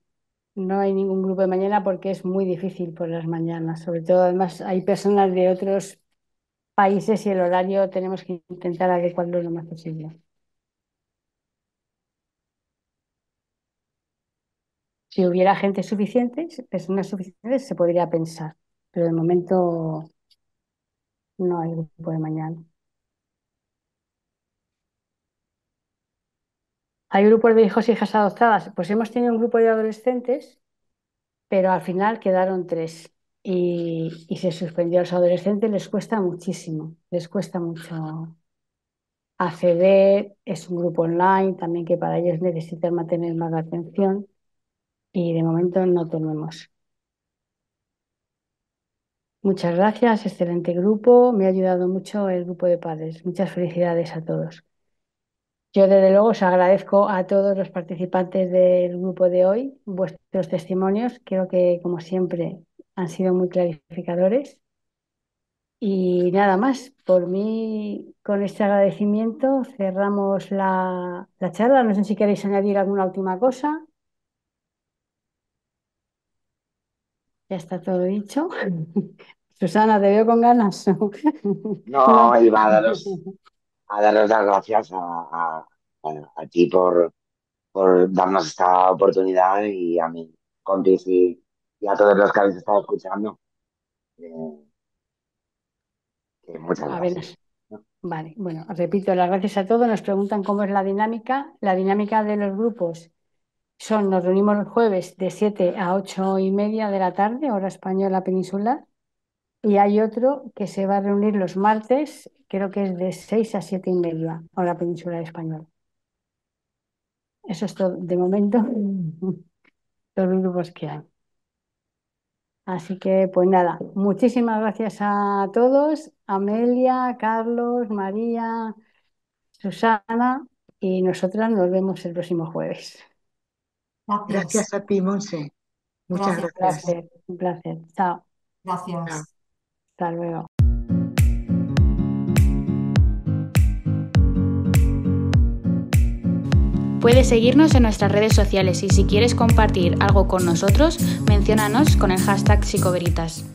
no hay ningún grupo de mañana porque es muy difícil por las mañanas. Sobre todo, además, hay personas de otros países y el horario tenemos que intentar adecuarlo lo más posible. Si hubiera gente suficiente, personas suficientes, se podría pensar, pero de momento no hay grupo de mañana. ¿Hay grupos de hijos e hijas adoptadas? Pues hemos tenido un grupo de adolescentes, pero al final quedaron tres y se suspendió. A los adolescentes les cuesta muchísimo, les cuesta mucho acceder. Es un grupo online también que para ellos necesitan mantener más la atención y de momento no tenemos. Muchas gracias, excelente grupo. Me ha ayudado mucho el grupo de padres. Muchas felicidades a todos. Yo desde luego os agradezco a todos los participantes del grupo de hoy vuestros testimonios. Creo que, como siempre, han sido muy clarificadores. Y nada más, por mí, con este agradecimiento, cerramos la charla. No sé si queréis añadir alguna última cosa. Ya está todo dicho. Susana, te veo con ganas. No. No, iba a daros las gracias a ti por darnos esta oportunidad y a mí, compis y a todos los que habéis estado escuchando. eh, que muchas A ver, gracias. ¿No? vale, bueno, repito, las gracias a todos. Nos preguntan cómo es la dinámica. La dinámica de los grupos nos reunimos los jueves de 7 a 8:30 de la tarde, hora española peninsular. Y hay otro que se va a reunir los martes, creo que es de 6 a 7:30, hora peninsular española. Eso es todo, de momento, todos los grupos que hay. Así que, pues nada, muchísimas gracias a todos, Amelia, Carlos, María, Susana, y nosotras nos vemos el próximo jueves. Gracias. Gracias a ti, Monse. Muchas Gracias. gracias. Un placer. Chao, Chao. Gracias. hasta luego. Puedes seguirnos en nuestras redes sociales y si quieres compartir algo con nosotros, menciónanos con el hashtag Psicoveritas.